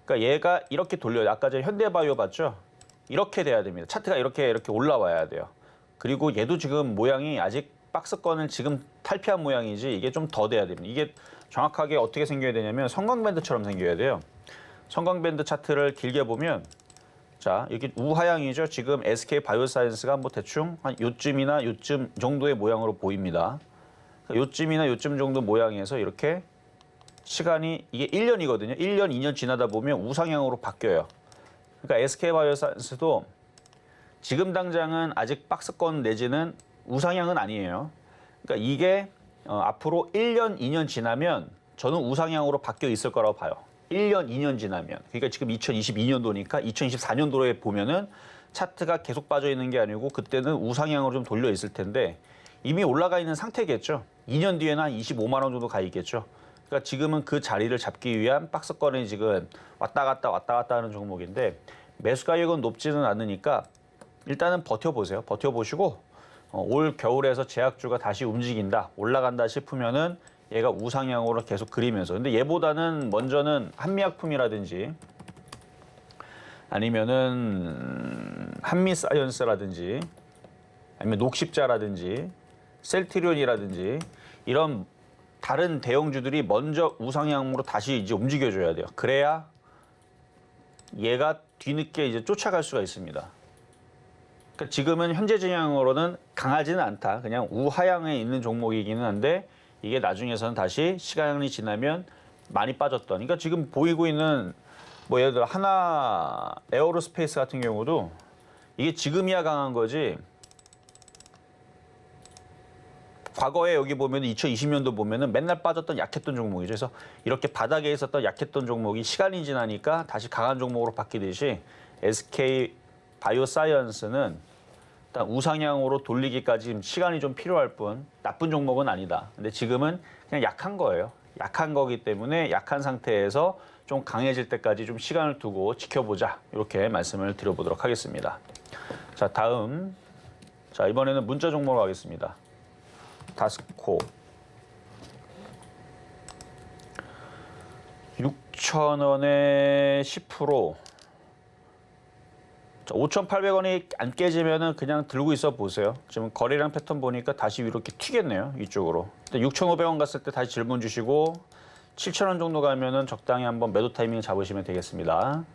그러니까 얘가 이렇게 돌려요. 아까 전에 현대바이오 봤죠? 이렇게 돼야 됩니다. 차트가 이렇게 올라와야 돼요. 그리고 얘도 지금 모양이 아직 박스권을 지금 탈피한 모양이지 이게 좀 더 돼야 됩니다. 이게 정확하게 어떻게 생겨야 되냐면 성광밴드처럼 생겨야 돼요. 성광밴드 차트를 길게 보면 자, 이렇게 우하향이죠. 지금 SK 바이오사이언스가 뭐 대충 한 요쯤이나 요쯤 정도의 모양으로 보입니다. 요쯤이나 요쯤 정도 모양에서 이렇게 시간이 이게 1년이거든요. 1년, 2년 지나다 보면 우상향으로 바뀌어요. 그러니까 SK 바이오사이언스도 지금 당장은 아직 박스권 내지는 우상향은 아니에요. 그러니까 이게 앞으로 1년, 2년 지나면 저는 우상향으로 바뀌어 있을 거라고 봐요. 1년, 2년 지나면. 그러니까 지금 2022년도니까 2024년도에 보면은 차트가 계속 빠져 있는 게 아니고 그때는 우상향으로 좀 돌려 있을 텐데 이미 올라가 있는 상태겠죠. 2년 뒤에는 한 25만 원 정도 가 있겠죠. 그러니까 지금은 그 자리를 잡기 위한 박스권이 지금 왔다 갔다 하는 종목인데 매수 가격은 높지는 않으니까 일단은 버텨보세요. 버텨보시고 올 겨울에서 제약주가 다시 움직인다, 올라간다 싶으면은 얘가 우상향으로 계속 그리면서. 근데 얘보다는 먼저는 한미약품이라든지 아니면은 한미사이언스라든지 아니면 녹십자라든지 셀트리온이라든지 이런 다른 대형주들이 먼저 우상향으로 다시 이제 움직여줘야 돼요. 그래야 얘가 뒤늦게 이제 쫓아갈 수가 있습니다. 그러니까 지금은 현재 진영으로는 강하지는 않다. 그냥 우하향에 있는 종목이기는 한데 이게 나중에서는 다시 시간이 지나면 많이 빠졌던. 그러니까 지금 보이고 있는 뭐 예를 들어 하나 에어로스페이스 같은 경우도 이게 지금이야 강한 거지. 과거에 여기 보면 2020년도 보면은 맨날 빠졌던 약했던 종목이죠. 그래서 이렇게 바닥에 있었던 약했던 종목이 시간이 지나니까 다시 강한 종목으로 바뀌듯이 SK 바이오사이언스는 일단 우상향으로 돌리기까지 지금 시간이 좀 필요할 뿐 나쁜 종목은 아니다. 근데 지금은 그냥 약한 거예요. 약한 거기 때문에 약한 상태에서 좀 강해질 때까지 좀 시간을 두고 지켜보자. 이렇게 말씀을 드려보도록 하겠습니다. 자, 다음. 자, 이번에는 문자 종목으로 가겠습니다. 다스코 6,000원에 10%. 5,800원이 안 깨지면은 그냥 들고 있어 보세요. 지금 거래량 패턴 보니까 다시 이렇게 튀겠네요. 이쪽으로. 6,500원 갔을 때 다시 질문 주시고 7,000원 정도 가면은 적당히 한번 매도 타이밍 잡으시면 되겠습니다.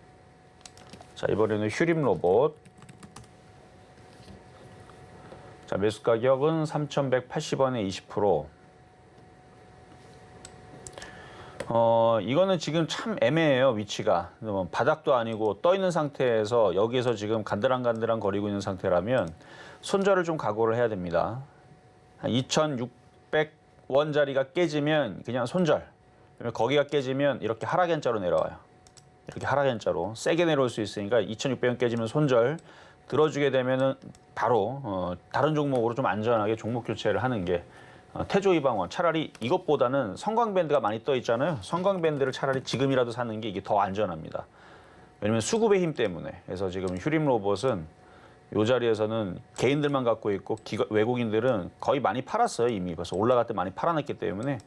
자, 이번에는 휴림 로봇. 자, 매수 가격은 3,180원에 20%. 이거는 지금 참 애매해요, 위치가. 바닥도 아니고 떠 있는 상태에서 여기에서 지금 간드랑간드랑 거리고 있는 상태라면 손절을 좀 각오를 해야 됩니다. 한 2,600원짜리가 깨지면 그냥 손절. 거기가 깨지면 이렇게 하락연자로 내려와요. 이렇게 하락연자로 세게 내려올 수 있으니까 2,600원 깨지면 손절. 들어주게 되면은 바로 다른 종목으로 좀 안전하게 종목 교체를 하는 게 태조이방원. 차라리 이것보다는 성광밴드가 많이 떠 있잖아요. 성광밴드를 차라리 지금이라도 사는 게 이게 더 안전합니다. 왜냐면 수급의 힘 때문에. 그래서 지금 휴림 로봇은 이 자리에서는 개인들만 갖고 있고 외국인들은 거의 많이 팔았어요. 이미 벌써 올라갈 때 많이 팔아냈기 때문에.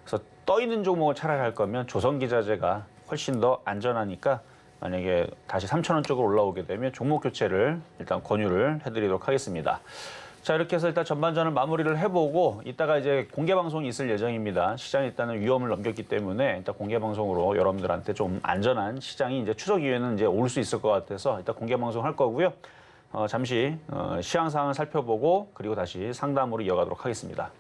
그래서 떠 있는 종목을 차라리 할 거면 조선기자재가 훨씬 더 안전하니까 만약에 다시 3,000원 쪽으로 올라오게 되면 종목 교체를 일단 권유를 해드리도록 하겠습니다. 자, 이렇게 해서 일단 전반전을 마무리를 해보고 이따가 이제 공개 방송이 있을 예정입니다. 시장이 일단은 위험을 넘겼기 때문에 일단 공개 방송으로 여러분들한테 좀 안전한 시장이 이제 추석 이후에는 이제 올 수 있을 것 같아서 일단 공개 방송 할 거고요. 잠시 시황 상황을 살펴보고 그리고 다시 상담으로 이어가도록 하겠습니다.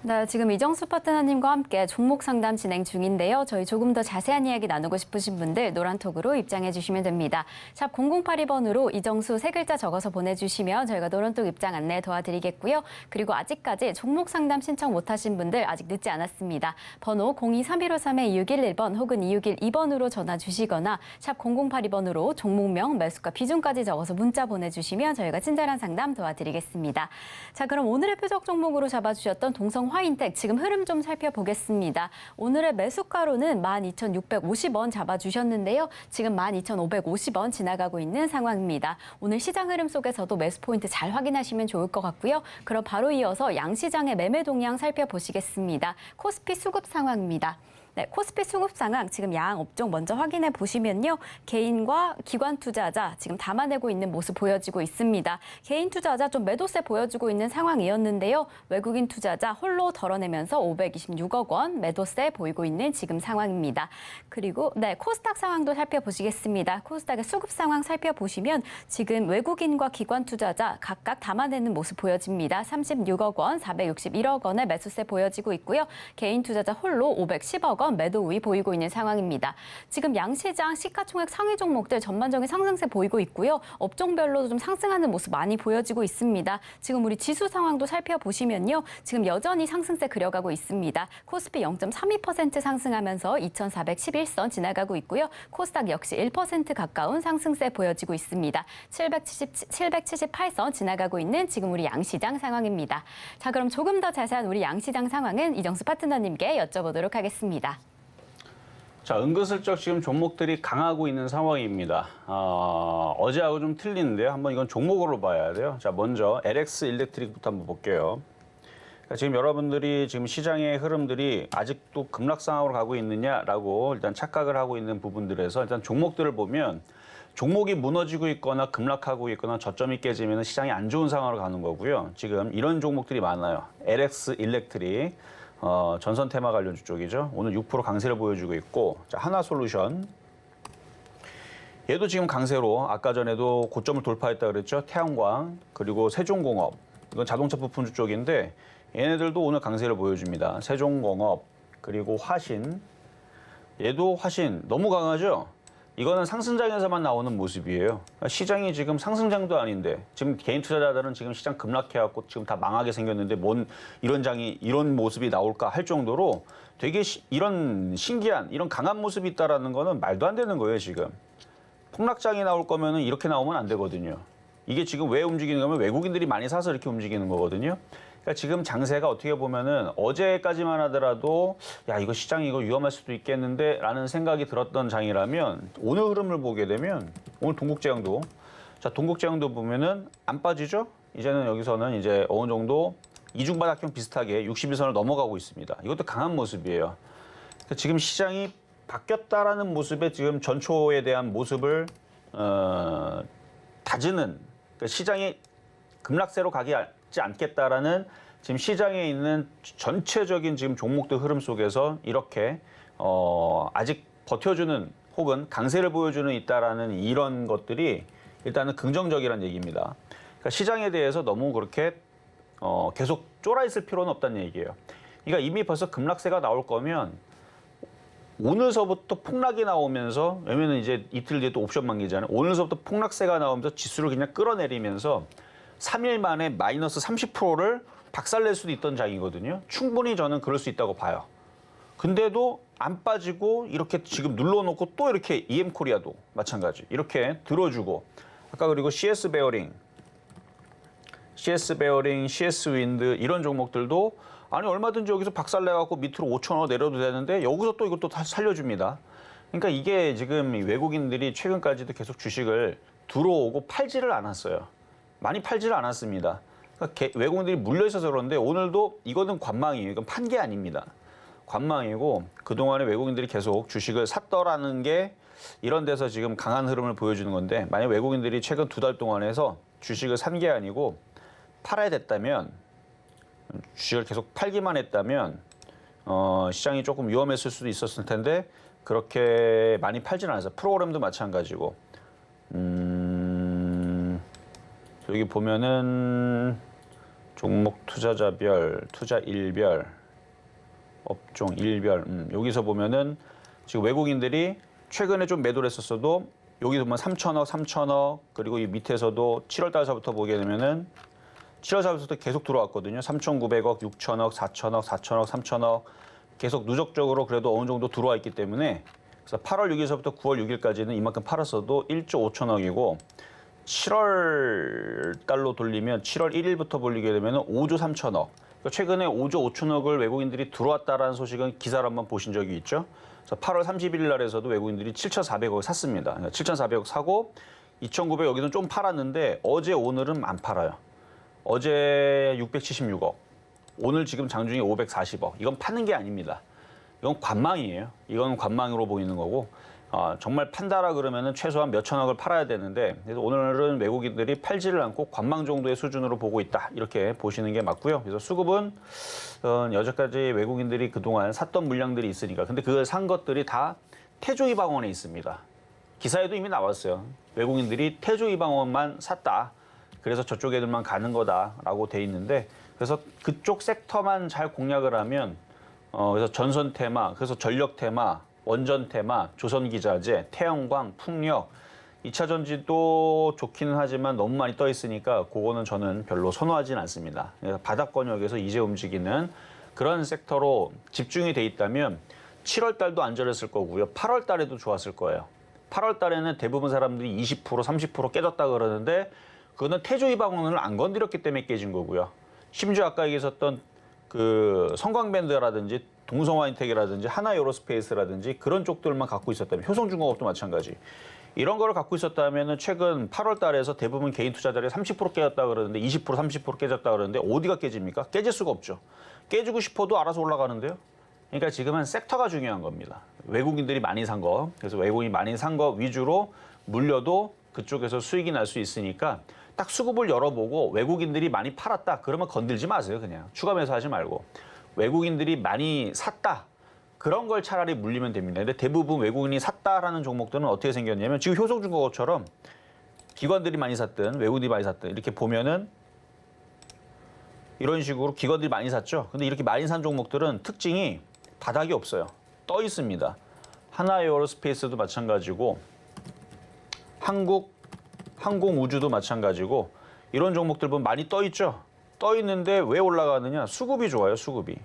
네, 지금 이정수 파트너님과 함께 종목 상담 진행 중인데요. 저희 조금 더 자세한 이야기 나누고 싶으신 분들 노란톡으로 입장해 주시면 됩니다. 샵 0082번으로 이정수 세 글자 적어서 보내주시면 저희가 노란톡 입장 안내 도와드리겠고요. 그리고 아직까지 종목 상담 신청 못하신 분들 아직 늦지 않았습니다. 번호 023153-2611번 혹은 2612번으로 전화 주시거나 샵 0082번으로 종목명, 매수가, 비중까지 적어서 문자 보내주시면 저희가 친절한 상담 도와드리겠습니다. 자, 그럼 오늘의 표적 종목으로 잡아주셨던 동성 화인텍 지금 흐름 좀 살펴보겠습니다. 오늘의 매수가로는 12,650원 잡아주셨는데요. 지금 12,550원 지나가고 있는 상황입니다. 오늘 시장 흐름 속에서도 매수 포인트 잘 확인하시면 좋을 것 같고요. 그럼 바로 이어서 양시장의 매매 동향 살펴보시겠습니다. 코스피 수급 상황입니다. 네, 코스피 수급 상황 지금 양 업종 먼저 확인해 보시면요. 개인과 기관 투자자 지금 담아내고 있는 모습 보여지고 있습니다. 개인 투자자 좀 매도세 보여주고 있는 상황이었는데요. 외국인 투자자 홀로 덜어내면서 526억 원 매도세 보이고 있는 지금 상황입니다. 그리고 네, 코스닥 상황도 살펴보시겠습니다. 코스닥의 수급 상황 살펴보시면 지금 외국인과 기관 투자자 각각 담아내는 모습 보여집니다. 36억 원, 461억 원의 매수세 보여지고 있고요. 개인 투자자 홀로 510억 원 매도 우위 보이고 있는 상황입니다. 지금 양시장 시가총액 상위 종목들 전반적인 상승세 보이고 있고요. 업종별로도 좀 상승하는 모습 많이 보여지고 있습니다. 지금 우리 지수 상황도 살펴보시면요. 지금 여전히 상승세 그려가고 있습니다. 코스피 0.32% 상승하면서 2,411선 지나가고 있고요. 코스닥 역시 1% 가까운 상승세 보여지고 있습니다. 778선 지나가고 있는 지금 우리 양시장 상황입니다. 자, 그럼 조금 더 자세한 우리 양시장 상황은 이정수 파트너님께 여쭤보도록 하겠습니다. 자, 은근슬쩍 지금 종목들이 강하고 있는 상황입니다. 어제하고 좀 틀리는데요. 한번 이건 종목으로 봐야 돼요. 자, 먼저 LX 일렉트릭부터 한번 볼게요. 그러니까 지금 여러분들이 지금 시장의 흐름들이 아직도 급락상으로 가고 있느냐라고 일단 착각을 하고 있는 부분들에서 일단 종목들을 보면 종목이 무너지고 있거나 급락하고 있거나 저점이 깨지면 시장이 안 좋은 상황으로 가는 거고요. 지금 이런 종목들이 많아요. LX 일렉트릭. 전선 테마 관련주 쪽이죠. 오늘 6% 강세를 보여주고 있고, 자, 하나솔루션. 얘도 지금 강세로 아까 전에도 고점을 돌파했다 그랬죠. 태양광 그리고 세종공업. 이건 자동차 부품주 쪽인데 얘네들도 오늘 강세를 보여줍니다. 세종공업 그리고 화신. 얘도 화신 너무 강하죠. 이거는 상승장에서만 나오는 모습이에요. 시장이 지금 상승장도 아닌데 지금 개인 투자자들은 지금 시장 급락해갖고 지금 다 망하게 생겼는데 뭔 이런 모습이 나올까 할 정도로 되게 이런 신기한 이런 강한 모습이 있다라는 거는 말도 안 되는 거예요. 지금 폭락장이 나올 거면은 이렇게 나오면 안 되거든요. 이게 지금 왜 움직이는 거면 외국인들이 많이 사서 이렇게 움직이는 거거든요. 그러니까 지금 장세가 어떻게 보면은 어제까지만 하더라도 야, 이거 시장 이거 위험할 수도 있겠는데 라는 생각이 들었던 장이라면 오늘 흐름을 보게 되면 오늘 동국제약도 자, 동국제약도 보면은 안 빠지죠? 이제는 여기서는 이제 어느 정도 이중바닥형 비슷하게 61선을 넘어가고 있습니다. 이것도 강한 모습이에요. 그러니까 지금 시장이 바뀌었다라는 모습에 지금 전초에 대한 모습을 다지는 그러니까 시장이 급락세로 가지 않겠다라는 지금 시장에 있는 전체적인 지금 종목들 흐름 속에서 이렇게 아직 버텨주는 혹은 강세를 보여주는 있다라는 이런 것들이 일단은 긍정적이라는 얘기입니다. 그러니까 시장에 대해서 너무 그렇게 계속 쫄아 있을 필요는 없다는 얘기예요. 그러니까 이미 벌써 급락세가 나올 거면 오늘서부터 폭락이 나오면서 왜냐면 이제 이틀 뒤에 또 옵션 만기잖아요. 오늘서부터 폭락세가 나오면서 지수를 그냥 끌어내리면서 3일 만에 마이너스 30%를 박살낼 수도 있던 장이거든요. 충분히 저는 그럴 수 있다고 봐요. 근데도 안 빠지고 이렇게 지금 눌러놓고 또 이렇게 EM코리아도 마찬가지. 이렇게 들어주고 아까 그리고 CS 베어링, CS 윈드 이런 종목들도 아니 얼마든지 여기서 박살내갖고 밑으로 5,000원 내려도 되는데 여기서 또 이것도 다 살려줍니다. 그러니까 이게 지금 외국인들이 최근까지도 계속 주식을 들어오고 팔지를 않았어요. 많이 팔지를 않았습니다. 그러니까 외국인들이 물려있어서 그런데 오늘도 이거는 관망이에요. 이건 판 게 아닙니다. 관망이고 그동안에 외국인들이 계속 주식을 샀더라는 게 이런 데서 지금 강한 흐름을 보여주는 건데 만약 외국인들이 최근 2달 동안 해서 주식을 산 게 아니고 팔아야 됐다면 주식을 계속 팔기만 했다면 시장이 조금 위험했을 수도 있었을 텐데 그렇게 많이 팔지는 않았어요. 프로그램도 마찬가지고 여기 보면은 종목 투자자별, 투자 일별, 업종 일별 여기서 보면은 지금 외국인들이 최근에 좀 매도를 했었어도 여기 보면 3천억 그리고 이 밑에서도 7월 달서부터 보게 되면은 7월 달부터 계속 들어왔거든요. 3,900억, 6천억, 4천억, 3천억 계속 누적적으로 그래도 어느 정도 들어와 있기 때문에 그래서 8월 6일서부터 9월 6일까지는 이만큼 팔았어도 1조 5천억이고 7월 달로 돌리면 7월 1일부터 돌리게 되면 5조 3천억. 그러니까 최근에 5조 5천억을 외국인들이 들어왔다라는 소식은 기사를 한번 보신 적이 있죠. 그래서 8월 31일 날에서도 외국인들이 7,400억 샀습니다. 그러니까 7,400억 사고 2,900 여기는 좀 팔았는데 어제 오늘은 안 팔아요. 어제 676억, 오늘 지금 장중에 540억. 이건 파는 게 아닙니다. 이건 관망이에요. 이건 관망으로 보이는 거고 정말 판다라 그러면은 최소한 몇 천억을 팔아야 되는데 그래서 오늘은 외국인들이 팔지를 않고 관망 정도의 수준으로 보고 있다. 이렇게 보시는 게 맞고요. 그래서 수급은 여태까지 외국인들이 그동안 샀던 물량들이 있으니까 근데 그 산 것들이 다 태조이방원에 있습니다. 기사에도 이미 나왔어요. 외국인들이 태조이방원만 샀다. 그래서 저쪽 애들만 가는 거다라고 돼 있는데 그래서 그쪽 섹터만 잘 공략을 하면 그래서 전선 테마, 그래서 전력 테마, 원전 테마, 조선기자재, 태양광, 풍력, 2차 전지도 좋기는 하지만 너무 많이 떠 있으니까 그거는 저는 별로 선호하진 않습니다. 그래서 바닥권역에서 이제 움직이는 그런 섹터로 집중이 돼 있다면 7월 달도 안전했을 거고요. 8월 달에도 좋았을 거예요. 8월 달에는 대부분 사람들이 20%, 30% 깨졌다 그러는데 그거는 태조이방원을 안 건드렸기 때문에 깨진 거고요. 심지어 아까 얘기했었던 그 성광밴드라든지 동성화인텍이라든지 하나에어로스페이스라든지 그런 쪽들만 갖고 있었다면 효성중공업도 마찬가지. 이런 거를 갖고 있었다면 최근 8월 달에서 대부분 개인 투자자들이 30% 깨졌다 그러는데 20%, 30% 깨졌다 그러는데 어디가 깨집니까? 깨질 수가 없죠. 깨지고 싶어도 알아서 올라가는데요. 그러니까 지금은 섹터가 중요한 겁니다. 외국인들이 많이 산 거, 그래서 외국인이 많이 산 거 위주로 물려도 그쪽에서 수익이 날 수 있으니까 딱 수급을 열어보고 외국인들이 많이 팔았다. 그러면 건들지 마세요. 그냥 추가 매수하지 말고. 외국인들이 많이 샀다. 그런 걸 차라리 물리면 됩니다. 근데 대부분 외국인이 샀다라는 종목들은 어떻게 생겼냐면 지금 효성중공업처럼 기관들이 많이 샀든 외국인이 많이 샀든 이렇게 보면은 이런 식으로 기관들이 많이 샀죠. 근데 이렇게 많이 산 종목들은 특징이 바닥이 없어요. 떠 있습니다. 하나에어로스페이스도 마찬가지고 항공우주도 마찬가지고 이런 종목들 보면 많이 떠 있죠. 떠 있는데 왜 올라가느냐? 수급이 좋아요. 수급이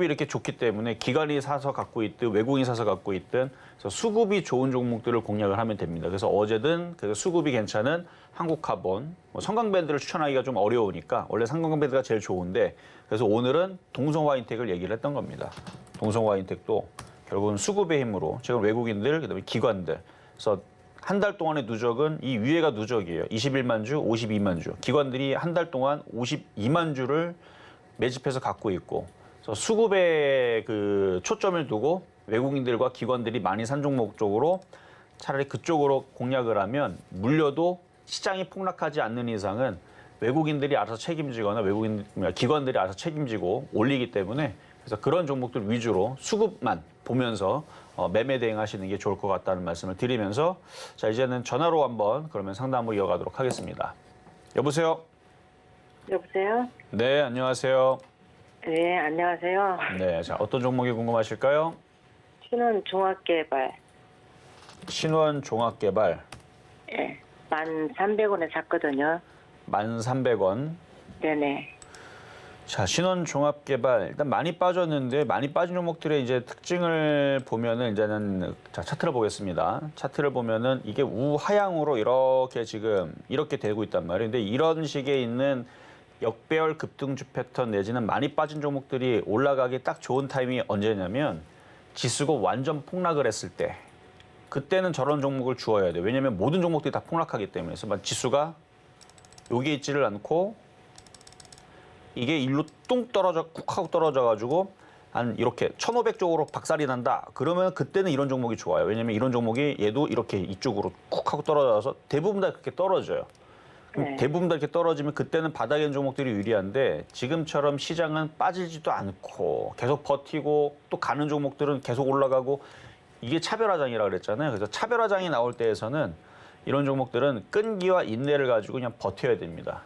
이렇게 좋기 때문에 기관이 사서 갖고 있든 외국인이 사서 갖고 있든 그래서 수급이 좋은 종목들을 공략을 하면 됩니다. 그래서 어제든 그래서 수급이 괜찮은 한국카본, 성광밴드를 추천하기가 좀 어려우니까 원래 성광밴드가 제일 좋은데 그래서 오늘은 동성화인텍을 얘기를 했던 겁니다. 동성화인텍도 결국은 수급의 힘으로 지금 외국인들 그다음에 기관들 그래서 한 달 동안의 누적은 이 위에가 누적이에요. 21만 주, 52만 주. 기관들이 한 달 동안 52만 주를 매집해서 갖고 있고 그래서 수급에 그 초점을 두고 외국인들과 기관들이 많이 산 종목 쪽으로 차라리 그쪽으로 공략을 하면 물려도 시장이 폭락하지 않는 이상은 외국인들이 알아서 책임지거나 기관들이 알아서 책임지고 올리기 때문에 그래서 그런 종목들 위주로 수급만 보면서 매매 대응하시는 게 좋을 것 같다는 말씀을 드리면서 자 이제는 전화로 한번 그러면 상담을 이어가도록 하겠습니다. 여보세요? 여보세요? 네, 안녕하세요. 네, 안녕하세요. 네, 자 어떤 종목이 궁금하실까요? 신원종합개발. 신원종합개발 예, 1,300원에 샀거든요. 1,300원. 네네. 자, 신원종합개발 일단 많이 빠졌는데 많이 빠진 종목들의 이제 특징을 보면은 이제는 자 차트를 보겠습니다. 차트를 보면은 이게 우하향으로 이렇게 지금 이렇게 되고 있단 말이에요. 근데 이런 식의 있는 역배열 급등주 패턴 내지는 많이 빠진 종목들이 올라가기 딱 좋은 타이밍이 언제냐면 지수가 완전 폭락을 했을 때 그때는 저런 종목을 주어야 돼요. 왜냐하면 모든 종목들이 다 폭락하기 때문에. 그래서 지수가 여기에 있지를 않고 이게 일로 뚱 떨어져 쿡 하고 떨어져가지고 한 이렇게 1,500 쪽으로 박살이 난다. 그러면 그때는 이런 종목이 좋아요. 왜냐하면 이런 종목이 얘도 이렇게 이쪽으로 쿡 하고 떨어져서 대부분 다 그렇게 떨어져요. 네. 대부분 다 이렇게 떨어지면 그때는 바닥에 있는 종목들이 유리한데 지금처럼 시장은 빠지지도 않고 계속 버티고 또 가는 종목들은 계속 올라가고 이게 차별화장이라고 그랬잖아요. 그래서 차별화장이 나올 때에서는 이런 종목들은 끈기와 인내를 가지고 그냥 버텨야 됩니다.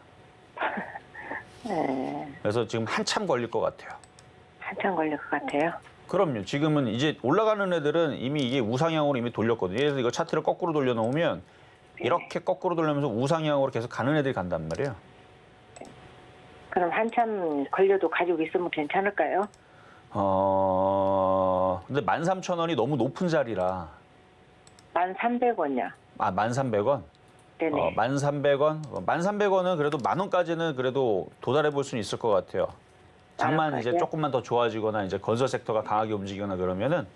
네, 그래서 지금 한참 걸릴 것 같아요. 한참 걸릴 것 같아요. 그럼요. 지금은 이제 올라가는 애들은 이미 이게 우상향으로 이미 돌렸거든요. 그래서 이거 차트를 거꾸로 돌려놓으면 이렇게 거꾸로 돌리면서 우상향으로 계속 가는 애들이 간단 말이에요. 그럼 한참 걸려도 가지고 있으면 괜찮을까요? 근데 13,000원이 너무 높은 자리라. 1,300원이요. 아, 1,300원? 네네. 1,300원? 1,300원은 그래도 10,000원까지는 그래도 도달해 볼 수는 있을 것 같아요. 장만 이제 10,000원까지요? 조금만 더 좋아지거나 이제 건설 섹터가 강하게 움직이거나 그러면은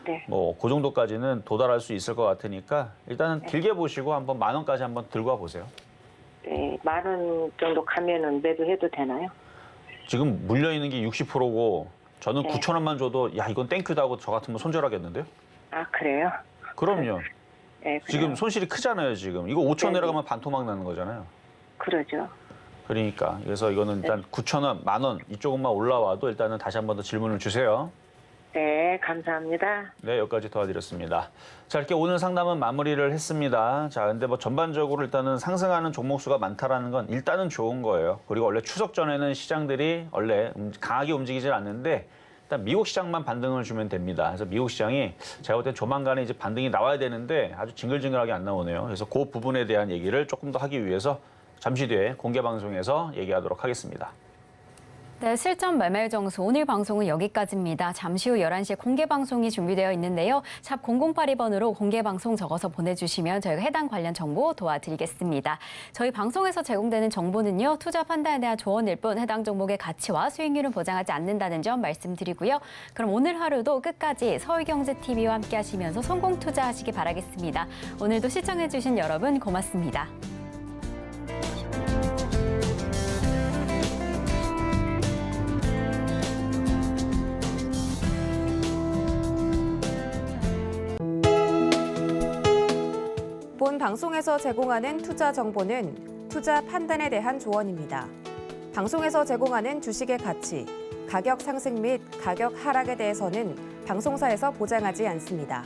네. 뭐 그 정도까지는 도달할 수 있을 것 같으니까 일단은 길게 보시고 한번 10,000원까지 한번 들고 와 보세요. 네, 10,000원 정도 가면은 매도해도 되나요? 지금 물려 있는 게 60%고 저는 네. 9천 원만 줘도 야 이건 땡큐다 하고 저 같으면 손절하겠는데요? 아, 그래요? 그럼요. 네, 그래요. 지금 손실이 크잖아요. 지금 이거 5천 네. 내려가면 반토막 나는 거잖아요. 그러죠. 그러니까 그래서 이거는 일단 9천 원, 만 원 이쪽만 올라와도 일단은 다시 한 번 더 질문을 주세요. 네, 감사합니다. 네, 여기까지 도와드렸습니다. 자, 이렇게 오늘 상담은 마무리를 했습니다. 자, 근데 뭐 전반적으로 일단은 상승하는 종목 수가 많다라는 건 일단은 좋은 거예요. 그리고 원래 추석 전에는 시장들이 원래 강하게 움직이질 않는데 일단 미국 시장만 반등을 주면 됩니다. 그래서 미국 시장이 제가 볼 때 조만간에 이제 반등이 나와야 되는데 아주 징글징글하게 안 나오네요. 그래서 그 부분에 대한 얘기를 조금 더 하기 위해서 잠시 뒤에 공개 방송에서 얘기하도록 하겠습니다. 네, 실전 매매 정수 오늘 방송은 여기까지입니다. 잠시 후 11시에 공개 방송이 준비되어 있는데요. 샵 0082번으로 공개 방송 적어서 보내주시면 저희가 해당 관련 정보 도와드리겠습니다. 저희 방송에서 제공되는 정보는요. 투자 판단에 대한 조언일 뿐 해당 종목의 가치와 수익률은 보장하지 않는다는 점 말씀드리고요. 그럼 오늘 하루도 끝까지 서울경제TV와 함께 하시면서 성공 투자하시기 바라겠습니다. 오늘도 시청해주신 여러분 고맙습니다. 본 방송에서 제공하는 투자 정보는 투자 판단에 대한 조언입니다. 방송에서 제공하는 주식의 가치, 가격 상승 및 가격 하락에 대해서는 방송사에서 보장하지 않습니다.